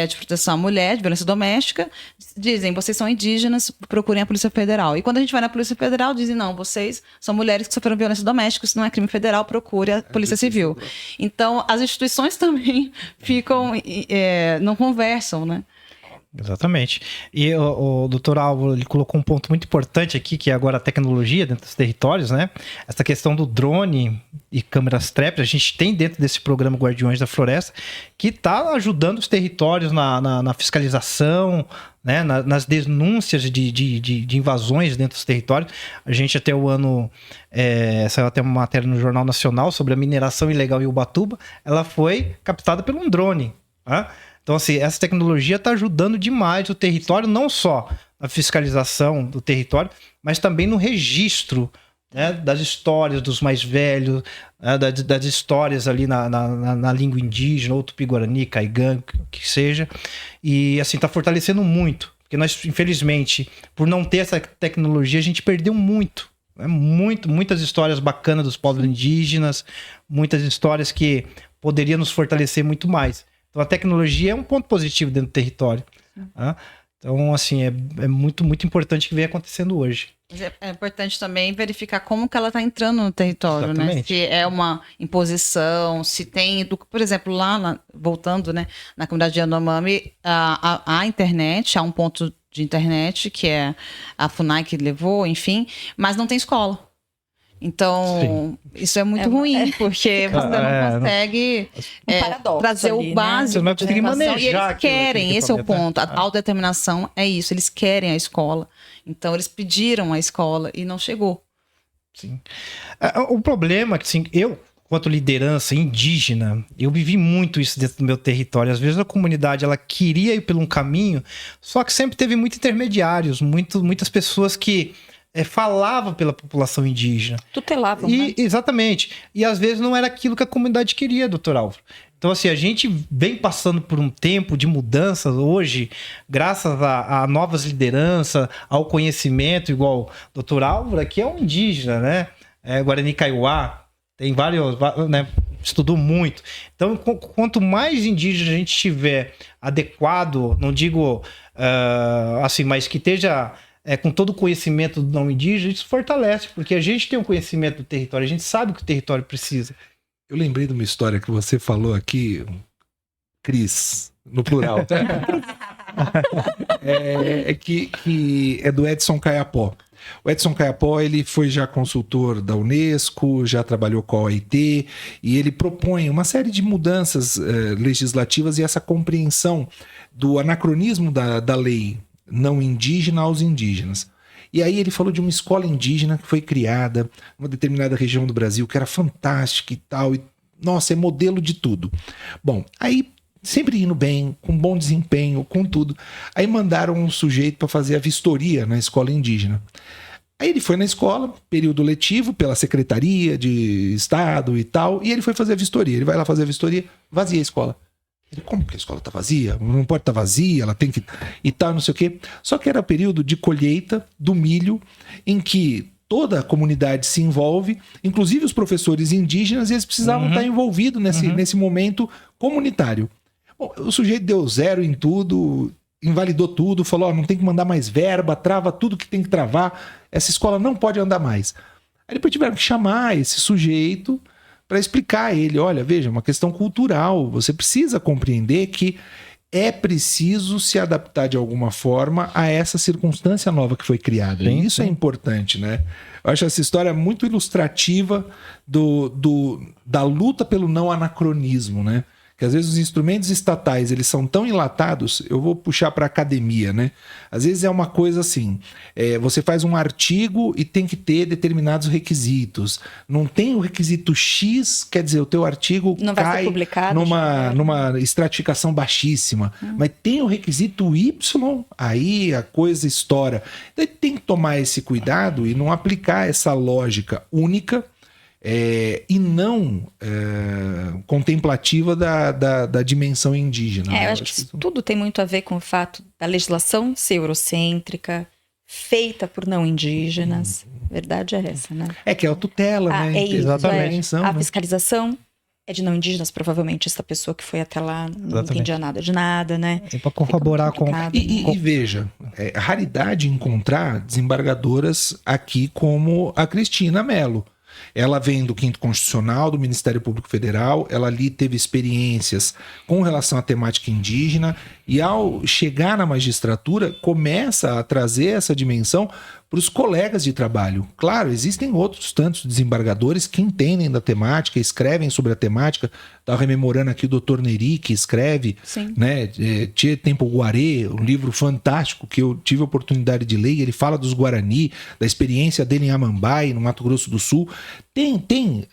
de proteção à mulher, de violência doméstica, dizem, vocês são indígenas, procurem a Polícia Federal. E quando a gente vai na Polícia Federal, dizem, não, vocês são mulheres que sofreram violência doméstica, isso não é crime federal, procure a Polícia Civil. Então, as instituições também ficam, não conversam, né? Exatamente. E o doutor Álvaro, ele colocou um ponto muito importante aqui, que é agora a tecnologia dentro dos territórios, né? Essa questão do drone e câmeras trap, a gente tem dentro desse programa Guardiões da Floresta, que está ajudando os territórios na fiscalização, né? Nas denúncias de invasões dentro dos territórios. A gente até o ano, saiu até uma matéria no Jornal Nacional sobre a mineração ilegal em Ubatuba, ela foi captada por um drone, né? Então, assim, essa tecnologia está ajudando demais o território, não só na fiscalização do território, mas também no registro, né, das histórias dos mais velhos, né, das histórias ali na língua indígena, ou tupi-guarani, caigã, que seja. E, assim, está fortalecendo muito. Porque nós, infelizmente, por não ter essa tecnologia, a gente perdeu muito. Né? Muitas histórias bacanas dos povos indígenas, muitas histórias que poderiam nos fortalecer muito mais. Então, a tecnologia é um ponto positivo dentro do território. Tá? Então, assim, é muito, muito importante que venha acontecendo hoje. É importante também verificar como que ela está entrando no território, Exatamente. né? Se é uma imposição, se tem... Por exemplo, voltando, né, na comunidade Yanomami, a internet, há um ponto de internet, que é a FUNAI que levou, enfim, mas não tem escola. Então, isso é muito ruim, porque você não consegue trazer o básico. Você não vai conseguir manejar. E eles querem, esse é o ponto. A autodeterminação é isso, eles querem a escola. Então, eles pediram a escola e não chegou. Sim. O problema é que, assim, eu, quanto liderança indígena, eu vivi muito isso dentro do meu território. Às vezes a comunidade ela queria ir por um caminho, só que sempre teve muitos intermediários, muitas pessoas que falava pela população indígena. Tutelavam, né? Exatamente. E às vezes não era aquilo que a comunidade queria, doutor Álvaro. Então, assim, a gente vem passando por um tempo de mudanças hoje, graças a novas lideranças, ao conhecimento, igual o doutor Álvaro, que é um indígena, né? Guarani Kaiowá, tem vários, né? Estudou muito. Então, quanto mais indígena a gente tiver adequado, não digo assim, mas que esteja... com todo o conhecimento do não indígena, isso fortalece, porque a gente tem um conhecimento do território, a gente sabe o que o território precisa. Eu lembrei de uma história que você falou aqui, Cris, no plural. que é do Edson Caiapó. O Edson Caiapó, ele foi já consultor da Unesco, já trabalhou com a OIT, e ele propõe uma série de mudanças legislativas e essa compreensão do anacronismo da lei não indígena aos indígenas. E aí ele falou de uma escola indígena que foi criada em uma determinada região do Brasil, que era fantástica e tal, e nossa, é modelo de tudo. Bom, aí sempre indo bem, com bom desempenho, com tudo. Aí mandaram um sujeito para fazer a vistoria na escola indígena. Aí ele foi na escola, período letivo, pela Secretaria de Estado e tal, e ele foi fazer a vistoria. Ele vai lá fazer a vistoria, vazia a escola. Ele, como que a escola tá vazia? Não pode estar vazia, ela tem que... E tal, não sei o quê. Só que era período de colheita do milho, em que toda a comunidade se envolve, inclusive os professores indígenas, e eles precisavam estar envolvidos nesse momento comunitário. Bom, o sujeito deu 0 em tudo, invalidou tudo, falou, não tem que mandar mais verba, trava tudo que tem que travar, essa escola não pode andar mais. Aí depois tiveram que chamar esse sujeito para explicar a ele, olha, veja, é uma questão cultural, você precisa compreender que é preciso se adaptar de alguma forma a essa circunstância nova que foi criada. Sim, e isso é importante, né? Eu acho essa história muito ilustrativa da luta pelo não anacronismo, né? Que às vezes os instrumentos estatais eles são tão enlatados, eu vou puxar para a academia, né? Às vezes é uma coisa assim, você faz um artigo e tem que ter determinados requisitos. Não tem o requisito X, quer dizer, o teu artigo não vai cai ser publicado, numa estratificação baixíssima. Mas tem o requisito Y, aí a coisa estoura. Então tem que tomar esse cuidado e não aplicar essa lógica única e não contemplativa da dimensão indígena. Eu acho que tudo tem muito a ver com o fato da legislação ser eurocêntrica, feita por não indígenas. Verdade é essa, né? Que é a tutela, né? É isso, Exatamente. A fiscalização é de não indígenas, provavelmente essa pessoa que foi até lá não entendia nada de nada, né? É para corroborar com... E veja, raridade encontrar desembargadoras aqui como a Cristina Mello. Ela vem do 5º Constitucional, do Ministério Público Federal, ela ali teve experiências com relação à temática indígena e ao chegar na magistratura começa a trazer essa dimensão para os colegas de trabalho. Claro, existem outros tantos desembargadores que entendem da temática, escrevem sobre a temática. Estava rememorando aqui o Dr. Neri, que escreve, né, Tchê Tempo Guarê, um livro fantástico que eu tive a oportunidade de ler, e ele fala dos Guarani, da experiência dele em Amambai, no Mato Grosso do Sul. Tem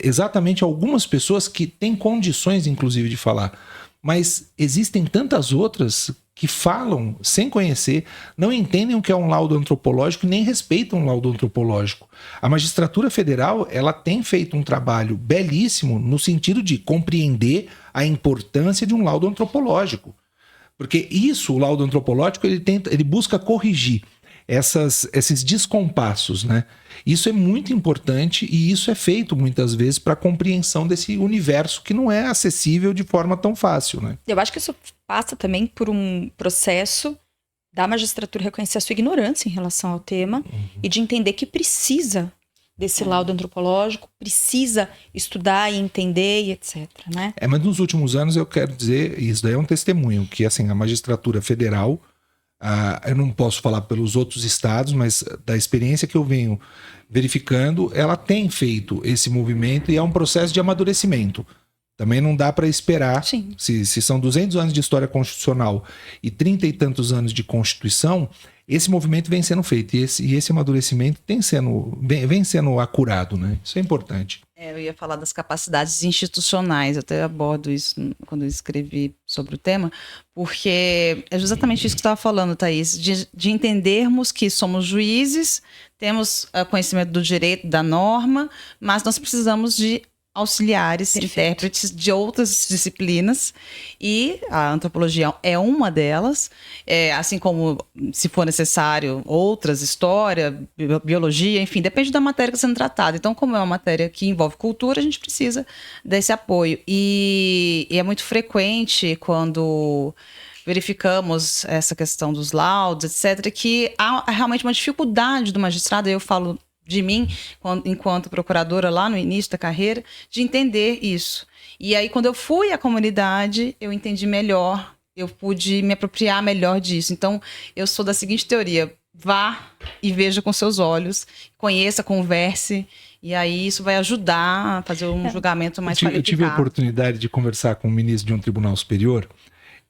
exatamente algumas pessoas que têm condições, inclusive, de falar. Mas existem tantas outras que falam sem conhecer, não entendem o que é um laudo antropológico e nem respeitam um laudo antropológico. A magistratura federal, ela tem feito um trabalho belíssimo no sentido de compreender a importância de um laudo antropológico. Porque isso, o laudo antropológico, ele busca corrigir esses descompassos, né? Isso é muito importante e isso é feito muitas vezes para a compreensão desse universo que não é acessível de forma tão fácil, né? Eu acho que isso passa também por um processo da magistratura reconhecer a sua ignorância em relação ao tema e de entender que precisa desse laudo antropológico, precisa estudar e entender e etc, né? Mas nos últimos anos eu quero dizer, isso daí é um testemunho, que assim, a magistratura federal, eu não posso falar pelos outros estados, mas da experiência que eu venho verificando, ela tem feito esse movimento e é um processo de amadurecimento. Também não dá para esperar, se são 200 anos de história constitucional e 30 e tantos anos de Constituição, esse movimento vem sendo feito e esse amadurecimento vem sendo acurado, né? Isso é importante. Eu ia falar das capacidades institucionais, eu até abordo isso quando eu escrevi sobre o tema, porque é exatamente isso que você estava falando, Thaís, de entendermos que somos juízes, temos conhecimento do direito, da norma, mas nós precisamos de auxiliares, intérpretes de outras disciplinas, e a antropologia é uma delas, assim como, se for necessário, outras, história, biologia, enfim, depende da matéria que está sendo tratada. Então, como é uma matéria que envolve cultura, a gente precisa desse apoio. E é muito frequente quando verificamos essa questão dos laudos, etc., que há realmente uma dificuldade do magistrado, eu falo de mim, enquanto procuradora lá no início da carreira, de entender isso. E aí, quando eu fui à comunidade, eu entendi melhor, eu pude me apropriar melhor disso. Então, eu sou da seguinte teoria: vá e veja com seus olhos, conheça, converse, e aí isso vai ajudar a fazer um julgamento mais qualificado. Eu tive a oportunidade de conversar com um ministro de um tribunal superior,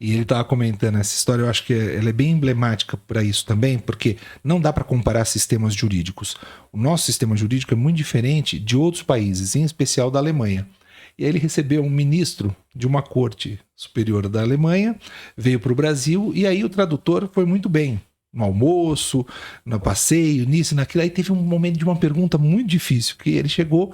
e ele estava comentando essa história. Eu acho que ela é bem emblemática para isso também, porque não dá para comparar sistemas jurídicos. O nosso sistema jurídico é muito diferente de outros países, em especial da Alemanha. E aí ele recebeu um ministro de uma corte superior da Alemanha, veio para o Brasil, e aí o tradutor foi muito bem. No almoço, no passeio, nisso e naquilo. Aí teve um momento de uma pergunta muito difícil, que ele chegou...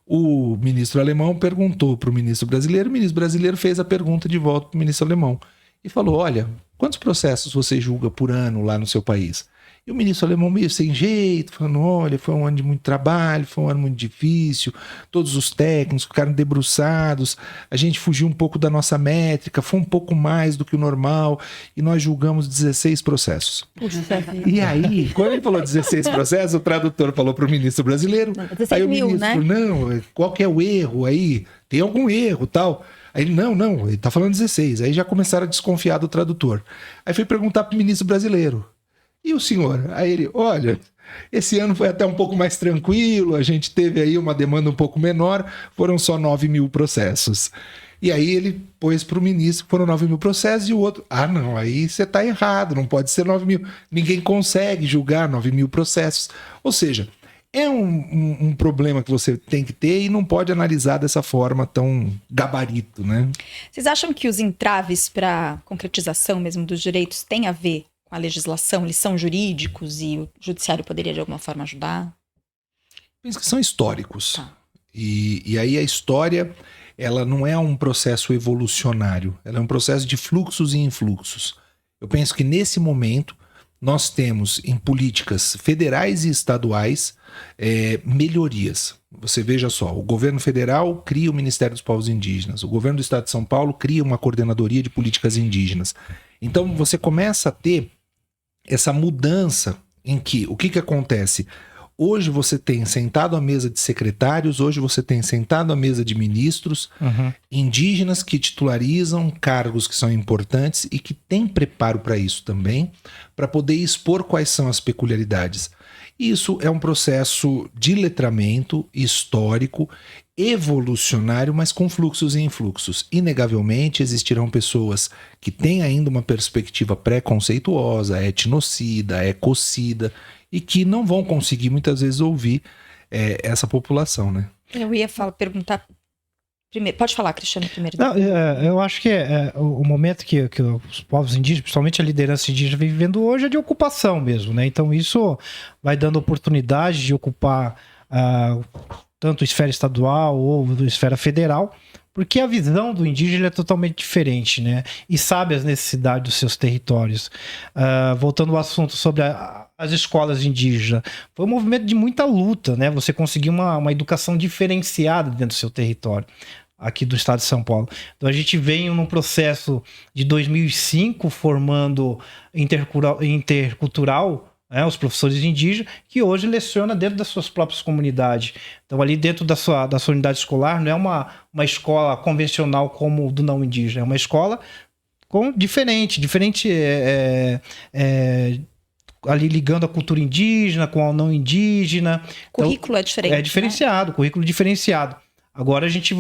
O ministro alemão perguntou para o ministro brasileiro fez a pergunta de volta para o ministro alemão e falou: olha, quantos processos você julga por ano lá no seu país? E o ministro alemão meio sem jeito, falando, olha, foi um ano de muito trabalho, foi um ano muito difícil, todos os técnicos ficaram debruçados, a gente fugiu um pouco da nossa métrica, foi um pouco mais do que o normal, e nós julgamos 16 processos. Puxa vida. E aí, quando ele falou 16 processos, o tradutor falou para o ministro brasileiro, 16 aí o mil, ministro, né? não, qual que é o erro aí? Tem algum erro, tal? Aí ele, não, ele tá falando 16. Aí já começaram a desconfiar do tradutor. Aí foi perguntar pro ministro brasileiro, e o senhor? Aí ele, olha, esse ano foi até um pouco mais tranquilo, a gente teve aí uma demanda um pouco menor, foram só 9 mil processos. E aí ele pôs para o ministro que foram 9 mil processos e o outro, não, aí você está errado, não pode ser 9 mil. Ninguém consegue julgar 9 mil processos. Ou seja, é um problema que você tem que ter e não pode analisar dessa forma tão gabarito, né? Vocês acham que os entraves para concretização mesmo dos direitos têm a ver com a legislação? Eles são jurídicos e o judiciário poderia de alguma forma ajudar? Penso que são históricos. Tá. E aí a história, ela não é um processo evolucionário, ela é um processo de fluxos e influxos. Eu penso que nesse momento nós temos em políticas federais e estaduais melhorias. Você veja só, o governo federal cria o Ministério dos Povos Indígenas, o governo do estado de São Paulo cria uma coordenadoria de políticas indígenas. Então você começa a ter essa mudança em que, o que acontece? Hoje você tem sentado à mesa de secretários, hoje você tem sentado à mesa de ministros indígenas que titularizam cargos que são importantes e que têm preparo para isso também, para poder expor quais são as peculiaridades. Isso é um processo de letramento histórico, evolucionário, mas com fluxos e influxos. Inegavelmente existirão pessoas que têm ainda uma perspectiva preconceituosa, etnocida, ecocida, e que não vão conseguir muitas vezes ouvir essa população, né? Eu ia perguntar primeiro. Pode falar, Cristiano, primeiro. Não, eu acho que o momento que os povos indígenas, principalmente a liderança indígena, vem vivendo hoje é de ocupação mesmo, né? Então isso vai dando oportunidade de ocupar tanto esfera estadual ou esfera federal, porque a visão do indígena é totalmente diferente, né? E sabe as necessidades dos seus territórios. Voltando ao assunto sobre as escolas indígenas, foi um movimento de muita luta, né? Você conseguir uma educação diferenciada dentro do seu território, aqui do estado de São Paulo. Então a gente vem num processo de 2005 formando intercultural, os professores indígenas, que hoje leciona dentro das suas próprias comunidades. Então, ali dentro da sua unidade escolar, não é uma escola convencional como do não indígena, é uma escola diferente ali ligando a cultura indígena com a não indígena. O currículo é diferente. É diferenciado, currículo diferenciado. Agora a gente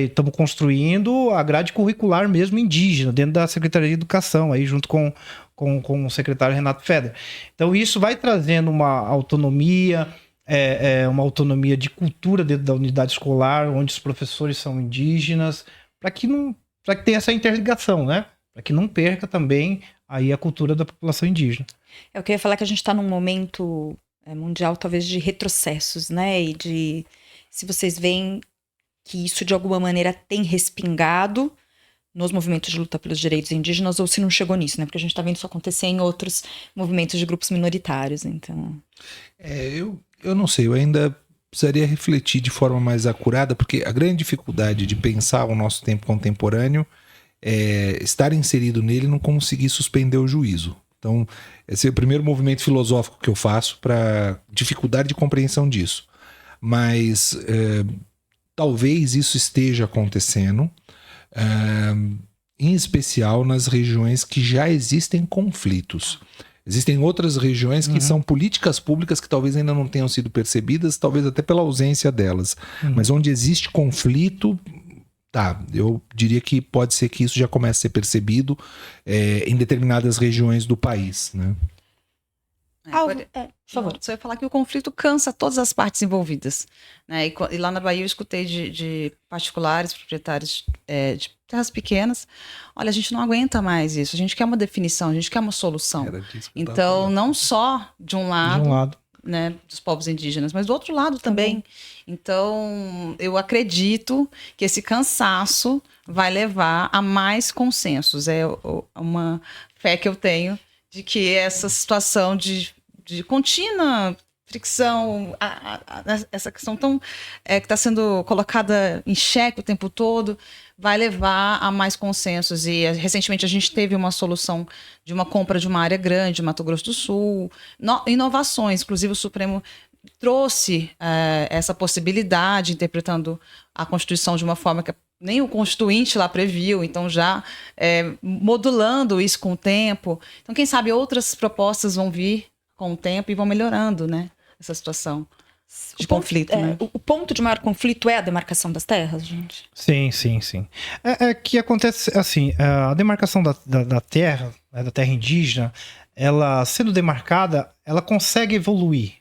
estamos construindo a grade curricular mesmo indígena, dentro da Secretaria de Educação, aí junto com o secretário Renato Feder. Então isso vai trazendo uma autonomia de cultura dentro da unidade escolar, onde os professores são indígenas, para que tenha essa interligação, né? Para que não perca também aí a cultura da população indígena. Eu queria falar que a gente está num momento mundial talvez de retrocessos, né? E de... Se vocês veem que isso de alguma maneira tem respingado nos movimentos de luta pelos direitos indígenas ou se não chegou nisso, né? Porque a gente está vendo isso acontecer em outros movimentos de grupos minoritários, então... Eu não sei, eu ainda precisaria refletir de forma mais acurada, porque a grande dificuldade de pensar o nosso tempo contemporâneo é estar inserido nele e não conseguir suspender o juízo. Então, esse é o primeiro movimento filosófico que eu faço para dificuldade de compreensão disso. Mas talvez isso esteja acontecendo, em especial nas regiões que já existem conflitos. Existem outras regiões que são políticas públicas que talvez ainda não tenham sido percebidas, talvez até pela ausência delas. Mas onde existe conflito, eu diria que pode ser que isso já comece a ser percebido em determinadas regiões do país, né? Por favor. Você vai falar que o conflito cansa todas as partes envolvidas, né? E lá na Bahia eu escutei de particulares, proprietários de terras pequenas, olha, a gente não aguenta mais isso, a gente quer uma definição, a gente quer uma solução. Então, não só de um lado, né, dos povos indígenas, mas do outro lado também. Então, eu acredito que esse cansaço vai levar a mais consensos. É uma fé que eu tenho de que essa situação de contínua fricção, essa questão que está sendo colocada em xeque o tempo todo, vai levar a mais consensos. E recentemente a gente teve uma solução de uma compra de uma área grande, Mato Grosso do Sul, inovações, inclusive o Supremo trouxe essa possibilidade, interpretando a Constituição de uma forma que nem o Constituinte lá previu, então já modulando isso com o tempo. Então, quem sabe outras propostas vão vir com o tempo e vão melhorando, né, essa situação de conflito. Né? O ponto de maior conflito é a demarcação das terras, gente? Sim. Que acontece assim, a demarcação da terra, né, da terra indígena, ela sendo demarcada, ela consegue evoluir.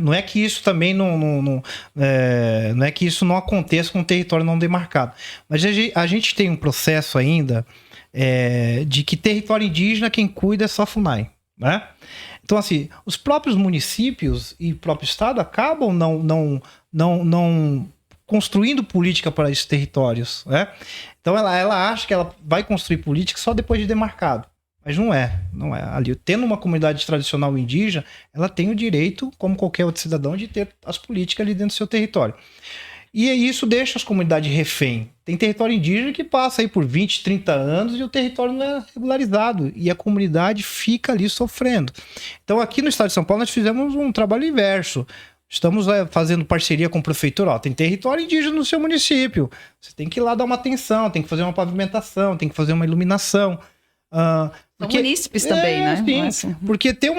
Não é que isso também não é que isso não aconteça com o território não demarcado. Mas a gente tem um processo ainda de que território indígena quem cuida é só a FUNAI. Né? Então, assim, os próprios municípios e o próprio Estado acabam não construindo política para esses territórios. Né? Então, ela acha que ela vai construir política só depois de demarcado. Mas não é. Ali, tendo uma comunidade tradicional indígena, ela tem o direito, como qualquer outro cidadão, de ter as políticas ali dentro do seu território. E isso deixa as comunidades refém. Tem território indígena que passa aí por 20, 30 anos e o território não é regularizado. E a comunidade fica ali sofrendo. Então, aqui no estado de São Paulo, nós fizemos um trabalho inverso. Estamos fazendo parceria com a prefeitura. Tem território indígena no seu município. Você tem que ir lá dar uma atenção, tem que fazer uma pavimentação, tem que fazer uma iluminação. Porque, munícipes também, né? Sim, assim. Porque tem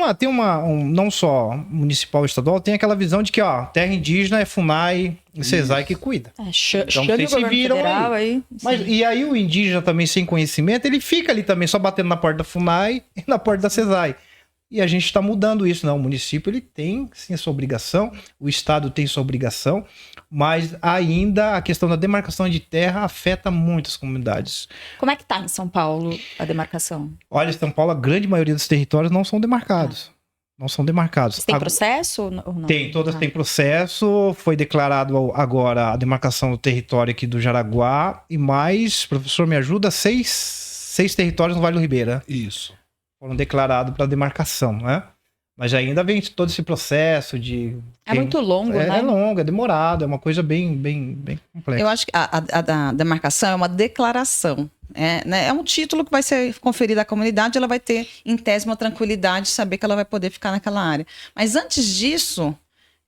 não só municipal e estadual, tem aquela visão de que terra indígena é FUNAI e CESAI que cuida. Então vocês se viram aí. E aí o indígena também sem conhecimento, ele fica ali também só batendo na porta da FUNAI e na porta da CESAI. E a gente está mudando isso. Não, o município ele tem sim a sua obrigação, o estado tem sua obrigação, mas ainda a questão da demarcação de terra afeta muitas comunidades. Como é que está em São Paulo a demarcação? Olha, em São Paulo a grande maioria dos territórios não são demarcados. Não são demarcados. Tem processo ou não? Tem, todas têm processo. Foi declarado agora a demarcação do território aqui do Jaraguá e mais, professor, me ajuda, seis territórios no Vale do Ribeira. Isso. Foram declarados para demarcação, né? Mas ainda vem todo esse processo de... muito longo, né? É longo, é demorado, é uma coisa bem complexa. Eu acho que a demarcação é uma declaração. É um título que vai ser conferido à comunidade, ela vai ter, em tese, uma tranquilidade de saber que ela vai poder ficar naquela área. Mas antes disso,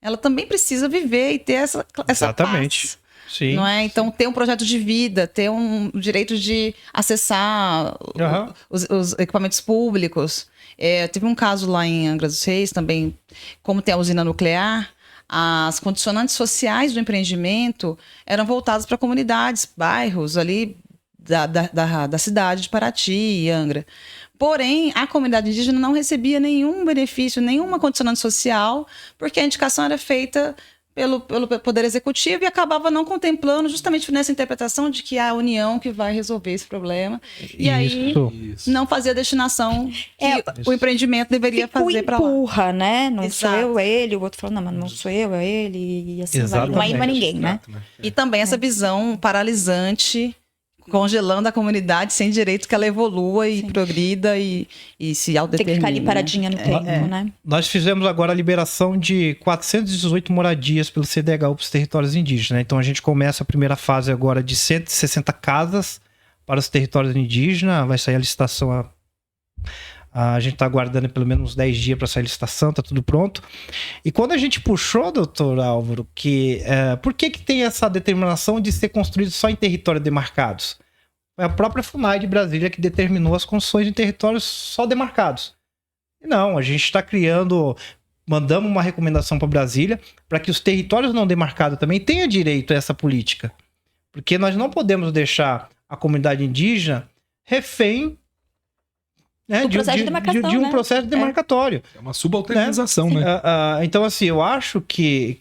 ela também precisa viver e ter essa Exatamente. paz. Sim. Não é? Então, ter um projeto de vida, ter um direito de acessar os equipamentos públicos. Teve um caso lá em Angra dos Reis também, como tem a usina nuclear, as condicionantes sociais do empreendimento eram voltadas para comunidades, bairros ali da cidade de Paraty e Angra. Porém, a comunidade indígena não recebia nenhum benefício, nenhuma condicionante social, porque a indicação era feita pelo Poder Executivo e acabava não contemplando justamente nessa interpretação de que é a União que vai resolver esse problema. E aí não fazia a destinação que o empreendimento deveria fazer para lá. Empurra, né? Não Exato. sou eu, é ele. O outro falou, não, mas não sou eu, é ele. E assim vai. Não é mais ninguém, né? E também essa visão paralisante, congelando a comunidade sem direito que ela evolua e progrida e se autodetermine. Tem que ficar ali paradinha no tempo, né? Nós fizemos agora a liberação de 418 moradias pelo CDHU para os territórios indígenas. Né? Então a gente começa a primeira fase agora de 160 casas para os territórios indígenas. Vai sair a licitação, a gente está aguardando pelo menos uns 10 dias para sair a licitação, está tudo pronto. E quando a gente puxou, doutor Álvaro, por que tem essa determinação de ser construído só em territórios demarcados? Foi a própria FUNAI de Brasília que determinou as construções em territórios só demarcados. E não, a gente está mandamos uma recomendação para Brasília para que os territórios não demarcados também tenham direito a essa política. Porque nós não podemos deixar a comunidade indígena refém de um processo demarcatório. É uma subalternização, né? Então, assim, eu acho que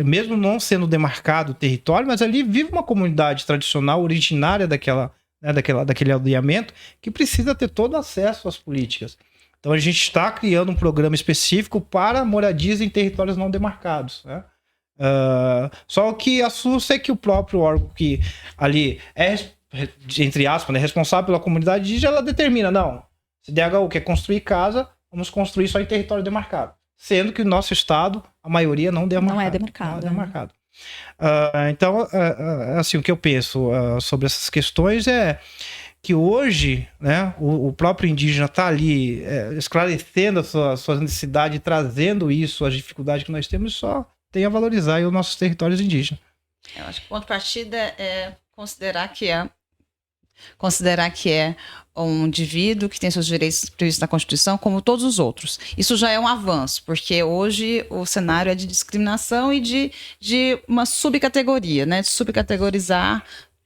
mesmo não sendo demarcado o território, mas ali vive uma comunidade tradicional, originária daquele aldeamento, que precisa ter todo acesso às políticas. Então, a gente está criando um programa específico para moradias em territórios não demarcados, né? Só que assusta é que o próprio órgão que ali é, entre aspas, responsável pela comunidade indígena, ela determina, não, CDHU quer construir casa, vamos construir só em território demarcado. Sendo que o nosso estado, a maioria não demarcado. Não é demarcado. Não é demarcado. Então, assim, o que eu penso sobre essas questões é que hoje, né, o próprio indígena está ali esclarecendo a sua necessidade, trazendo isso, as dificuldades que nós temos, só tem a valorizar aí os nossos territórios indígenas. Eu acho que o ponto de partida é considerar que é um indivíduo que tem seus direitos previstos na Constituição, como todos os outros. Isso já é um avanço, porque hoje o cenário é de discriminação e de uma subcategoria, né? De subcategorizar,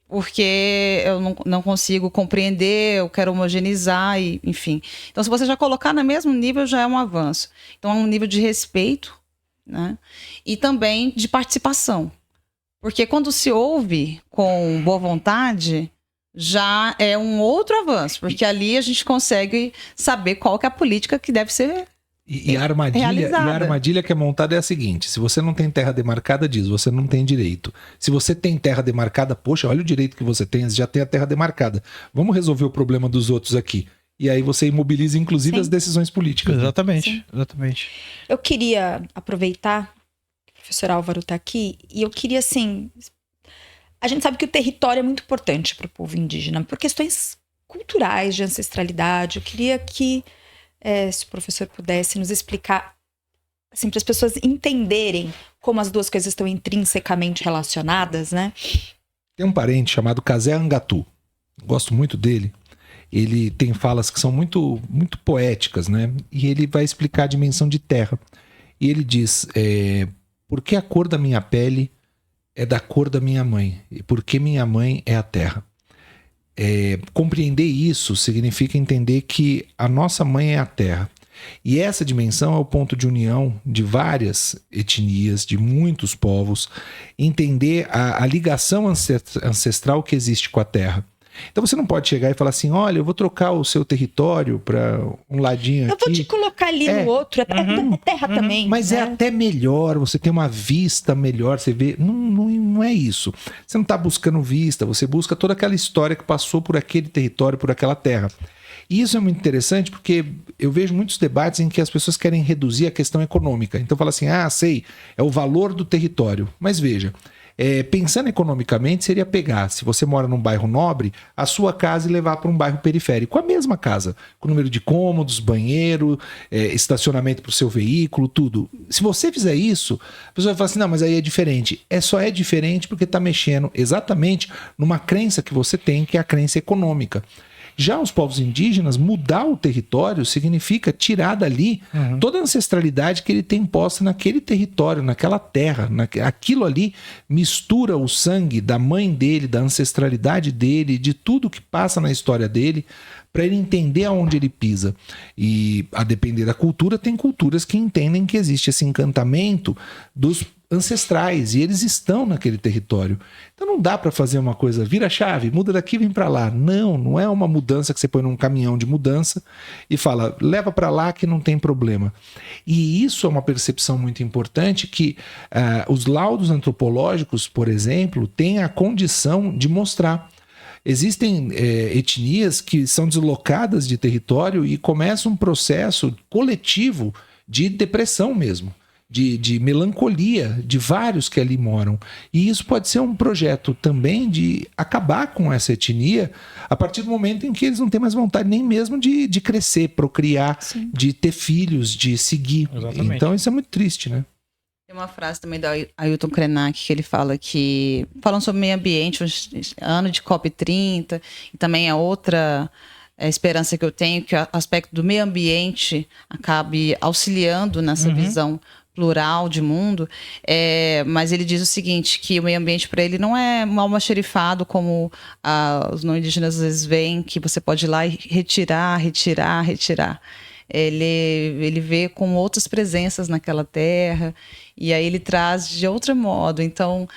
porque eu não consigo compreender, eu quero homogeneizar, enfim. Então, se você já colocar no mesmo nível, já é um avanço. Então, é um nível de respeito, né? E também de participação. Porque quando se ouve com boa vontade, já é um outro avanço, porque ali a gente consegue saber qual que é a política que deve ser E a armadilha que é montada é a seguinte: se você não tem terra demarcada, diz, você não tem direito. Se você tem terra demarcada, poxa, olha o direito que você tem, você já tem a terra demarcada. Vamos resolver o problema dos outros aqui. E aí você imobiliza, inclusive, as decisões políticas. Exatamente, exatamente. Eu queria aproveitar que o professor Álvaro está aqui, e eu queria, assim... A gente sabe que o território é muito importante para o povo indígena, por questões culturais, de ancestralidade. Eu queria que, se o professor pudesse nos explicar, assim, para as pessoas entenderem como as duas coisas estão intrinsecamente relacionadas, né? Tem um parente chamado Kazé Angatu. Gosto muito dele. Ele tem falas que são muito, muito poéticas, né? E ele vai explicar a dimensão de terra. E ele diz, por que a cor da minha pele é da cor da minha mãe? E por que minha mãe é a terra? Compreender isso significa entender que a nossa mãe é a terra. E essa dimensão é o ponto de união de várias etnias, de muitos povos, entender a ligação ancestral que existe com a terra. Então você não pode chegar e falar assim, olha, eu vou trocar o seu território para um ladinho aqui. Eu vou te colocar ali no outro, é terra também. Mas né? é até melhor, você tem uma vista melhor, você vê, não é isso. Você não está buscando vista, você busca toda aquela história que passou por aquele território, por aquela terra. E isso é muito interessante porque eu vejo muitos debates em que as pessoas querem reduzir a questão econômica. Então fala assim, sei, é o valor do território. Mas veja, pensando economicamente, seria pegar, se você mora num bairro nobre, a sua casa e levar para um bairro periférico. A mesma casa, com número de cômodos, banheiro, estacionamento para o seu veículo, tudo. Se você fizer isso, a pessoa vai falar assim, não, mas aí é diferente. Só é diferente porque está mexendo exatamente numa crença que você tem, que é a crença econômica. Já os povos indígenas, mudar o território significa tirar dali toda a ancestralidade que ele tem posta naquele território, naquela terra. Aquilo ali mistura o sangue da mãe dele, da ancestralidade dele, de tudo que passa na história dele, para ele entender aonde ele pisa. E a depender da cultura, tem culturas que entendem que existe esse encantamento dos ancestrais e eles estão naquele território. Então não dá para fazer uma coisa, vira a chave, muda daqui, vem para lá. Não é uma mudança que você põe num caminhão de mudança e fala, leva para lá que não tem problema. E isso é uma percepção muito importante que os laudos antropológicos, por exemplo, têm a condição de mostrar. Existem etnias que são deslocadas de território e começa um processo coletivo de depressão mesmo, de melancolia de vários que ali moram. E isso pode ser um projeto também de acabar com essa etnia a partir do momento em que eles não têm mais vontade nem mesmo de crescer, procriar, Sim. de ter filhos, de seguir. Exatamente. Então isso é muito triste, né? Tem uma frase também do Ailton Krenak que ele fala que, falando sobre meio ambiente, ano de COP30, e também a outra esperança que eu tenho, que o aspecto do meio ambiente acabe auxiliando nessa visão plural de mundo, mas ele diz o seguinte, que o meio ambiente para ele não é um almoxarifado como os não indígenas às vezes veem, que você pode ir lá e retirar. Ele vê com outras presenças naquela terra, e aí ele traz de outro modo. Então,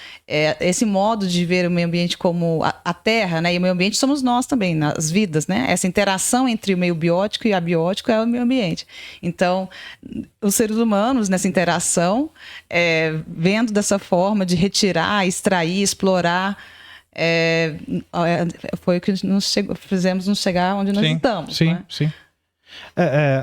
esse modo de ver o meio ambiente como a terra, né? E o meio ambiente somos nós também, nas vidas, né? Essa interação entre o meio biótico e abiótico é o meio ambiente. Então, os seres humanos, nessa interação, vendo dessa forma de retirar, extrair, explorar, foi o que fizemos nos chegar onde nós estamos. Sim, né? sim.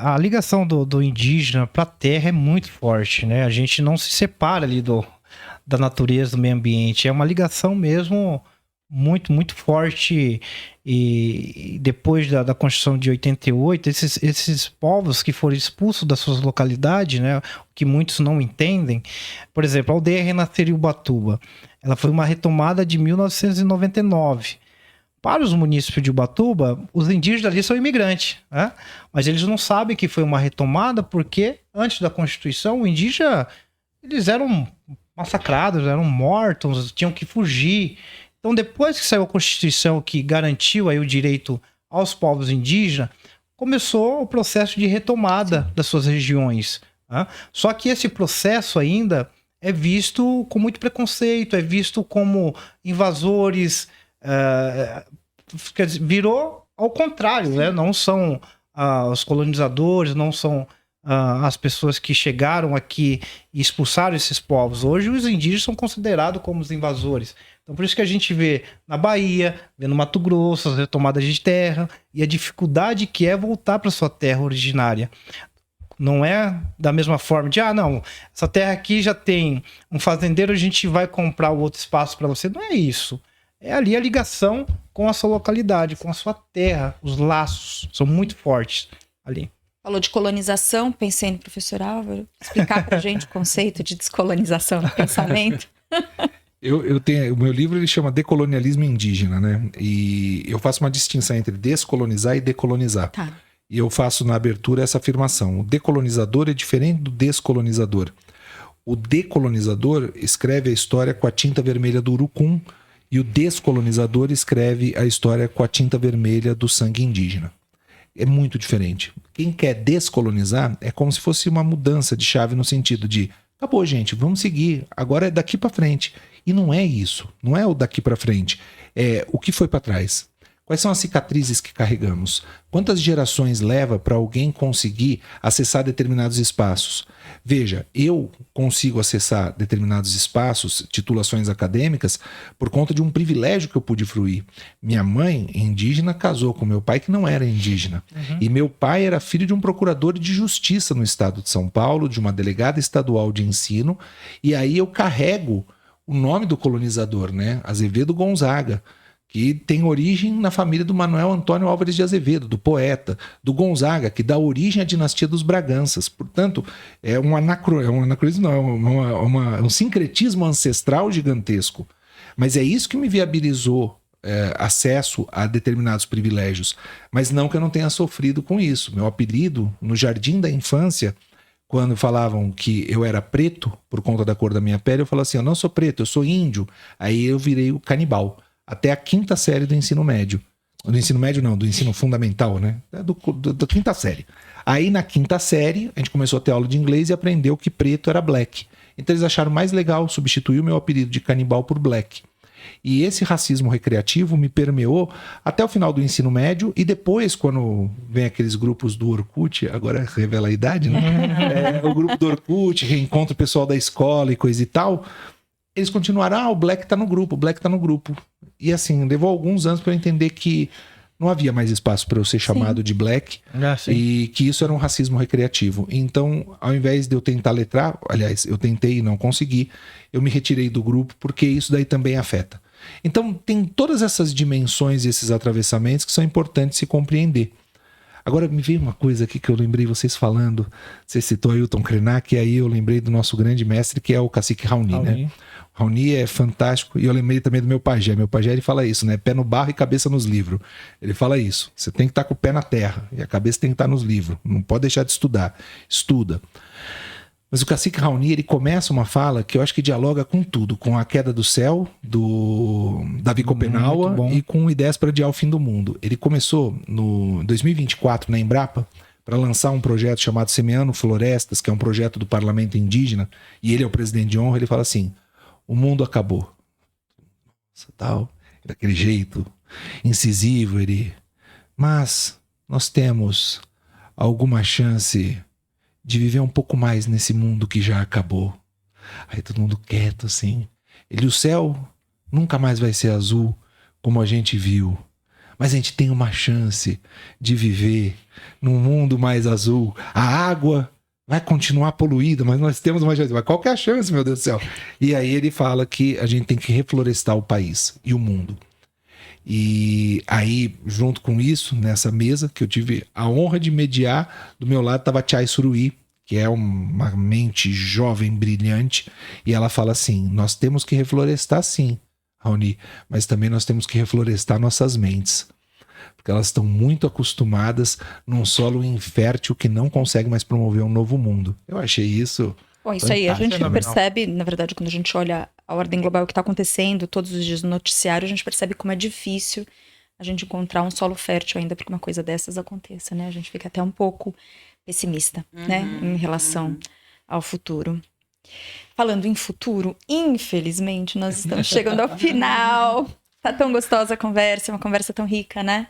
A ligação do indígena para a terra é muito forte, né? A gente não se separa ali da natureza, do meio ambiente. É uma ligação mesmo muito, muito forte. E depois da Constituição de 88, esses povos que foram expulsos das suas localidades, né? O que muitos não entendem. Por exemplo, a aldeia Renascer em Ubatuba. Ela foi uma retomada de 1999. Para os municípios de Ubatuba, os indígenas ali são imigrantes, né? Mas eles não sabem que foi uma retomada porque, antes da Constituição, os indígenas eles eram massacrados, eram mortos, tinham que fugir. Então, depois que saiu a Constituição que garantiu aí o direito aos povos indígenas, começou o processo de retomada das suas regiões, né? Só que esse processo ainda é visto com muito preconceito, é visto como invasores. Virou ao contrário, né? Não são os colonizadores, não são as pessoas que chegaram aqui e expulsaram esses povos. Hoje os indígenas são considerados como os invasores. Então por isso que a gente vê na Bahia, vê no Mato Grosso as retomadas de terra e a dificuldade que é voltar para sua terra originária. Não é da mesma forma de, não, essa terra aqui já tem um fazendeiro, a gente vai comprar o outro espaço para você. Não é isso. É ali a ligação com a sua localidade, com a sua terra. Os laços são muito fortes ali. Falou de colonização, pensei no professor Álvaro. Explicar pra gente o conceito de descolonização do pensamento. Eu tenho, o meu livro ele chama Decolonialismo Indígena, né? E eu faço uma distinção entre descolonizar e decolonizar. Tá. E eu faço na abertura essa afirmação. O decolonizador é diferente do descolonizador. O decolonizador escreve a história com a tinta vermelha do urucum, e o descolonizador escreve a história com a tinta vermelha do sangue indígena. É muito diferente. Quem quer descolonizar é como se fosse uma mudança de chave no sentido de acabou, gente, vamos seguir, agora é daqui para frente. E não é isso, não é o daqui para frente, é o que foi para trás. Quais são as cicatrizes que carregamos? Quantas gerações leva para alguém conseguir acessar determinados espaços? Veja, eu consigo acessar determinados espaços, titulações acadêmicas, por conta de um privilégio que eu pude fruir. Minha mãe, indígena, casou com meu pai, que não era indígena. Uhum. E meu pai era filho de um procurador de justiça no estado de São Paulo, de uma delegada estadual de ensino. E aí eu carrego o nome do colonizador, né? Azevedo Gonzaga, que tem origem na família do Manuel Antônio Álvares de Azevedo, do poeta, do Gonzaga, que dá origem à dinastia dos Braganças. Portanto, é um anacronismo, não, é um sincretismo ancestral gigantesco. Mas é isso que me viabilizou acesso a determinados privilégios. Mas não que eu não tenha sofrido com isso. Meu apelido, no jardim da infância, quando falavam que eu era preto por conta da cor da minha pele, eu falava assim, eu não sou preto, eu sou índio. Aí eu virei o canibal. Até a 5ª série do ensino médio. Do ensino médio não, do ensino fundamental, né? Da 5ª série. Aí na 5ª série, a gente começou a ter aula de inglês e aprendeu que preto era black. Então eles acharam mais legal substituir o meu apelido de canibal por black. E esse racismo recreativo me permeou até o final do ensino médio e depois, quando vem aqueles grupos do Orkut, agora revela a idade, né? O grupo do Orkut, reencontra o pessoal da escola e coisa e tal. Eles continuaram, o Black tá no grupo, o Black tá no grupo. E assim, levou alguns anos para eu entender que não havia mais espaço para eu ser chamado de Black e que isso era um racismo recreativo. Então, ao invés de eu tentar letrar, aliás, eu tentei e não consegui, eu me retirei do grupo porque isso daí também afeta. Então, tem todas essas dimensões e esses atravessamentos que são importantes se compreender. Agora, me veio uma coisa aqui que eu lembrei vocês falando, você citou Ailton Krenak, e aí eu lembrei do nosso grande mestre, que é o cacique Raoni, né? Raoni é fantástico, e eu lembrei também do meu pajé. Meu pajé, ele fala isso, né? Pé no barro e cabeça nos livros. Ele fala isso, você tem que estar com o pé na terra, e a cabeça tem que estar nos livros, não pode deixar de estudar, estuda. Mas o cacique Raoni, ele começa uma fala que eu acho que dialoga com tudo, com a queda do céu, do Davi Copenaua e com ideias para adiar o fim do mundo. Ele começou no 2024 na Embrapa para lançar um projeto chamado Semeando Florestas, que é um projeto do Parlamento Indígena, e ele é o presidente de honra. Ele fala assim, o mundo acabou. Nossa, tal, daquele jeito incisivo, mas nós temos alguma chance de viver um pouco mais nesse mundo que já acabou. Aí todo mundo quieto assim. O céu nunca mais vai ser azul como a gente viu, mas a gente tem uma chance de viver num mundo mais azul. A água vai continuar poluída, mas nós temos uma chance. Mas qual que é a chance, meu Deus do céu? E aí ele fala que a gente tem que reflorestar o país e o mundo. E aí, junto com isso, nessa mesa, que eu tive a honra de mediar, do meu lado estava a Chay Suruí, que é uma mente jovem, brilhante, e ela fala assim, nós temos que reflorestar sim, Raoni, mas também nós temos que reflorestar nossas mentes, porque elas estão muito acostumadas num solo infértil que não consegue mais promover um novo mundo. Eu achei isso... Bom, isso aí, a gente Fenomenal. percebe, na verdade, quando a gente olha a ordem global, o que está acontecendo todos os dias no noticiário, a gente percebe como é difícil a gente encontrar um solo fértil ainda para que uma coisa dessas aconteça, né? A gente fica até um pouco pessimista, né? Em relação ao futuro. Falando em futuro, infelizmente, nós estamos chegando ao final. Tá tão gostosa a conversa, uma conversa tão rica, né?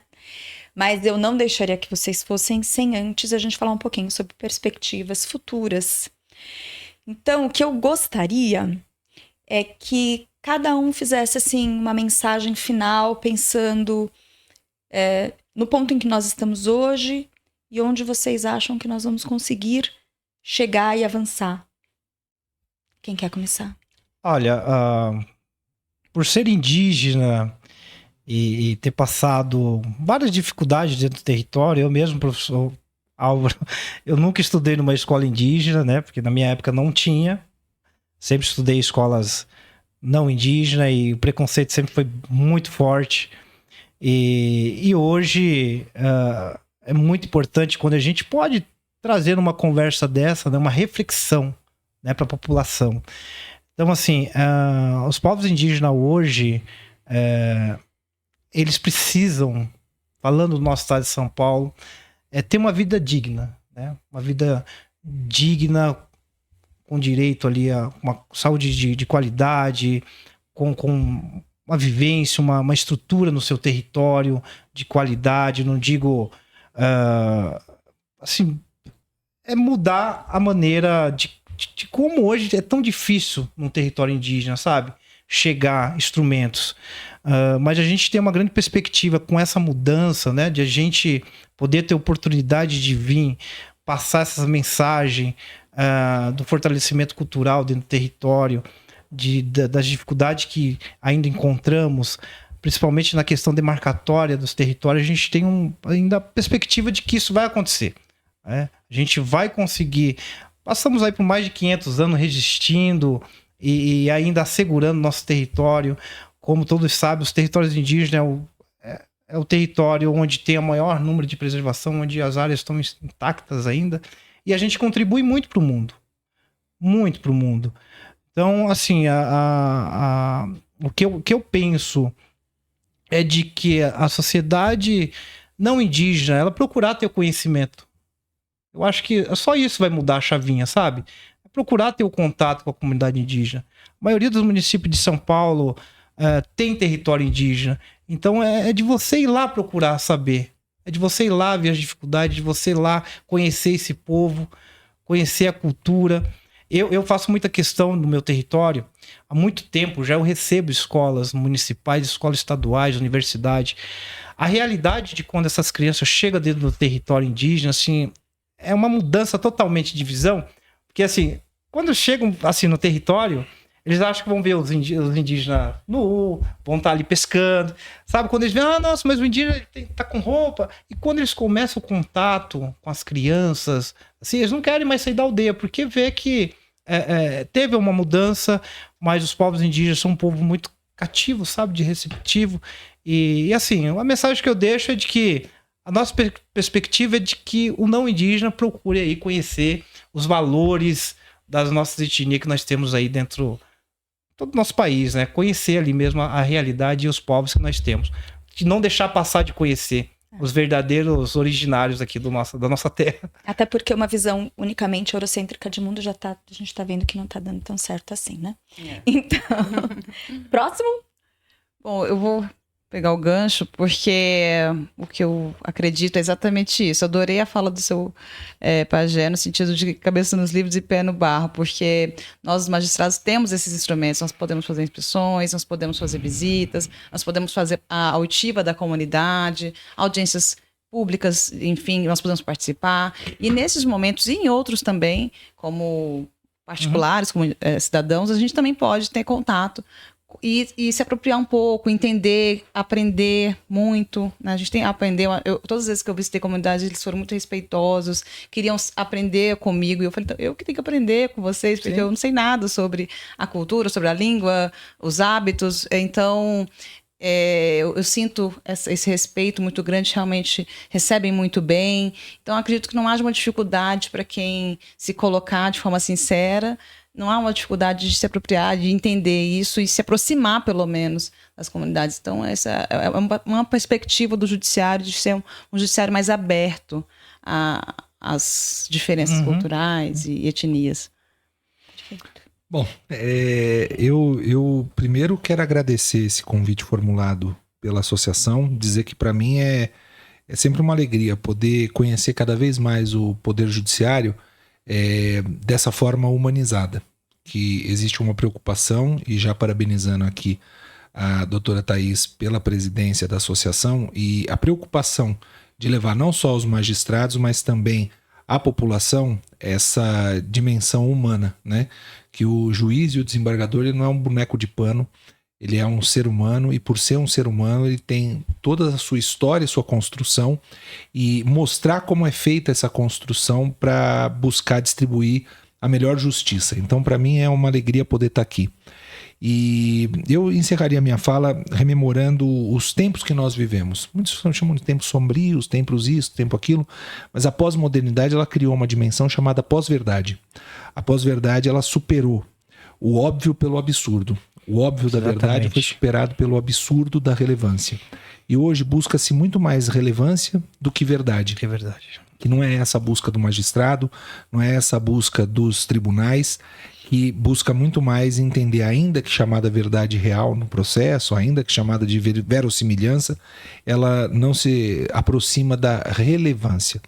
Mas eu não deixaria que vocês fossem sem antes a gente falar um pouquinho sobre perspectivas futuras. Então, o que eu gostaria é que cada um fizesse, assim, uma mensagem final, pensando no ponto em que nós estamos hoje e onde vocês acham que nós vamos conseguir chegar e avançar. Quem quer começar? Olha, por ser indígena e ter passado várias dificuldades dentro do território, eu mesmo, professor Álvaro, eu nunca estudei numa escola indígena, né? Porque na minha época não tinha. Sempre estudei em escolas não indígenas e o preconceito sempre foi muito forte. E hoje é muito importante quando a gente pode trazer uma conversa dessa, né, uma reflexão, né, para a população. Então, assim, os povos indígenas hoje, eles precisam, falando do nosso estado de São Paulo, ter uma vida digna, né? Uma vida digna, com direito ali a uma saúde de qualidade, com uma vivência, uma estrutura no seu território de qualidade. Não digo assim, mudar a maneira de como hoje é tão difícil num território indígena, sabe? Chegar instrumentos. Mas a gente tem uma grande perspectiva com essa mudança, né? De a gente poder ter oportunidade de vir passar essa mensagem do fortalecimento cultural dentro do território, das dificuldades que ainda encontramos, principalmente na questão demarcatória dos territórios. A gente tem ainda a perspectiva de que isso vai acontecer, né? A gente vai conseguir. Passamos aí por mais de 500 anos resistindo e ainda assegurando nosso território. Como todos sabem, os territórios indígenas é o território onde tem o maior número de preservação, onde as áreas estão intactas ainda. E a gente contribui muito para o mundo. Muito para o mundo. Então, assim, o que eu penso é de que a sociedade não indígena, ela procurar ter o conhecimento. Eu acho que só isso vai mudar a chavinha, sabe? É procurar ter o contato com a comunidade indígena. A maioria dos municípios de São Paulo tem território indígena. Então é de você ir lá procurar saber. É de você ir lá ver as dificuldades, de você ir lá conhecer esse povo, conhecer a cultura. Eu faço muita questão no meu território. Há muito tempo já eu recebo escolas municipais, escolas estaduais, universidade. A realidade de quando essas crianças chegam dentro do território indígena, assim, é uma mudança totalmente de visão. Porque, assim, quando chegam assim, no território, eles acham que vão ver os indígenas nu, vão estar ali pescando. Sabe? Quando eles veem, nossa, mas o indígena tá com roupa. E quando eles começam o contato com as crianças, assim, eles não querem mais sair da aldeia, porque vê que teve uma mudança, mas os povos indígenas são um povo muito cativo, sabe? De receptivo. E assim, a mensagem que eu deixo é de que a nossa perspectiva é de que o não indígena procure aí conhecer os valores das nossas etnias que nós temos aí dentro todo o nosso país, né? Conhecer ali mesmo a realidade e os povos que nós temos. De não deixar passar de conhecer os verdadeiros originários aqui da nossa terra. Até porque uma visão unicamente eurocêntrica de mundo a gente tá vendo que não tá dando tão certo assim, né? Então, próximo? Bom, eu vou pegar o gancho, porque o que eu acredito é exatamente isso. Eu adorei a fala do seu pajé, no sentido de cabeça nos livros e pé no barro, porque nós, os magistrados, temos esses instrumentos. Nós podemos fazer inspeções, nós podemos fazer visitas, nós podemos fazer a oitiva da comunidade, audiências públicas, enfim, nós podemos participar. E nesses momentos, e em outros também, como particulares, como cidadãos, a gente também pode ter contato e se apropriar um pouco, entender, aprender muito, né? A gente tem que aprender. Todas as vezes que eu visitei comunidades, eles foram muito respeitosos, queriam aprender comigo. E eu falei, então, eu que tenho que aprender com vocês, porque eu não sei nada sobre a cultura, sobre a língua, os hábitos. Então, eu sinto esse respeito muito grande, realmente recebem muito bem. Então, acredito que não haja uma dificuldade para quem se colocar de forma sincera. Não há uma dificuldade de se apropriar, de entender isso e se aproximar, pelo menos, das comunidades. Então, essa é uma perspectiva do judiciário, de ser um judiciário mais aberto às diferenças culturais e etnias. Bom, eu primeiro quero agradecer esse convite formulado pela associação, dizer que para mim é sempre uma alegria poder conhecer cada vez mais o Poder Judiciário dessa forma humanizada, que existe uma preocupação, e já parabenizando aqui a doutora Thaís pela presidência da associação, e a preocupação de levar não só os magistrados, mas também a população essa dimensão humana, né? Que o juiz e o desembargador, ele não é um boneco de pano, ele é um ser humano, e por ser um ser humano, ele tem toda a sua história, sua construção, e mostrar como é feita essa construção para buscar distribuir a melhor justiça. Então, para mim, é uma alegria poder estar aqui. E eu encerraria minha fala rememorando os tempos que nós vivemos. Muitos chamam de tempos sombrios, tempos isso, tempo aquilo, mas a pós-modernidade, ela criou uma dimensão chamada pós-verdade. A pós-verdade, ela superou o óbvio pelo absurdo. O óbvio da verdade foi superado pelo absurdo da relevância. E hoje busca-se muito mais relevância do que verdade. Que é verdade. Que não é essa busca do magistrado, não é essa busca dos tribunais, que busca muito mais entender, ainda que chamada verdade real no processo, ainda que chamada de verossimilhança, ela não se aproxima da relevância.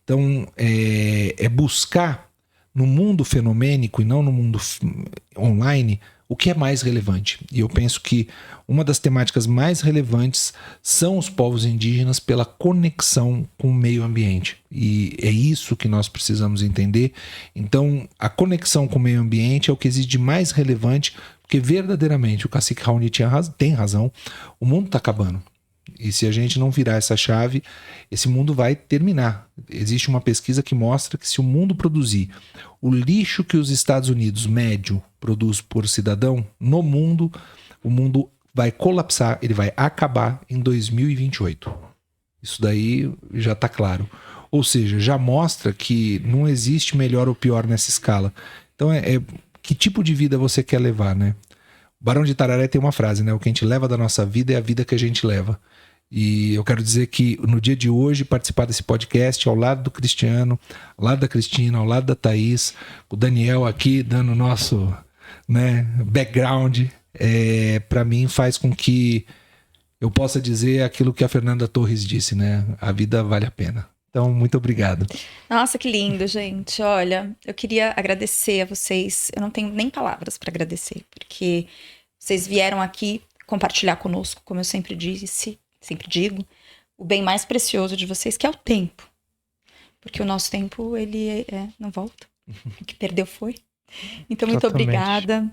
Então, é buscar no mundo fenomênico e não no mundo online o que é mais relevante. E eu penso que uma das temáticas mais relevantes são os povos indígenas pela conexão com o meio ambiente. E é isso que nós precisamos entender. Então, a conexão com o meio ambiente é o que existe de mais relevante, porque verdadeiramente o cacique Raoni tem razão, o mundo está acabando. E se a gente não virar essa chave, esse mundo vai terminar. Existe uma pesquisa que mostra que se o mundo produzir o lixo que os Estados Unidos médio produz por cidadão, no mundo, o mundo vai colapsar, ele vai acabar em 2028. Isso daí já está claro. Ou seja, já mostra que não existe melhor ou pior nessa escala. Então, que tipo de vida você quer levar, né? O Barão de Itararé tem uma frase, né? O que a gente leva da nossa vida é a vida que a gente leva. E eu quero dizer que no dia de hoje, participar desse podcast ao lado do Cristiano, ao lado da Cristina, ao lado da Thaís, o Daniel aqui dando o nosso, né, background, para mim faz com que eu possa dizer aquilo que a Fernanda Torres disse, né? A vida vale a pena. Então, muito obrigado. Nossa, que lindo, gente. Olha, eu queria agradecer a vocês. Eu não tenho nem palavras para agradecer, porque vocês vieram aqui compartilhar conosco, como eu sempre digo, o bem mais precioso de vocês, que é o tempo. Porque o nosso tempo, ele não volta. O que perdeu foi. Então, muito obrigada.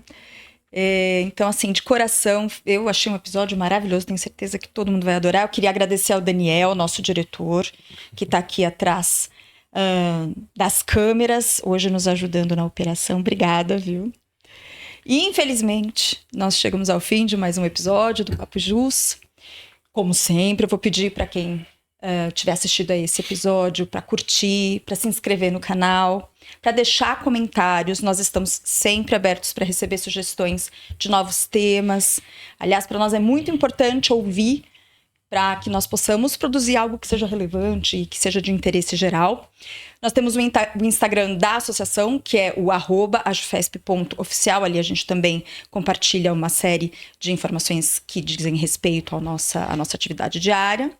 Então, assim, de coração, eu achei um episódio maravilhoso, tenho certeza que todo mundo vai adorar. Eu queria agradecer ao Daniel, nosso diretor, que está aqui atrás das câmeras, hoje nos ajudando na operação. Obrigada, viu? E, infelizmente, nós chegamos ao fim de mais um episódio do Papo Jus. Como sempre, eu vou pedir para quem tiver assistido a esse episódio para curtir, para se inscrever no canal, para deixar comentários. Nós estamos sempre abertos para receber sugestões de novos temas. Aliás, para nós é muito importante ouvir para que nós possamos produzir algo que seja relevante e que seja de interesse geral. Nós temos o Instagram da associação, que é o @ajufesp.oficial. Ali a gente também compartilha uma série de informações que dizem respeito à nossa atividade diária.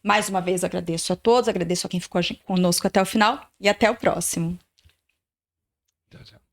Mais uma vez agradeço a todos, agradeço a quem ficou conosco até o final e até o próximo. Tchau, tchau.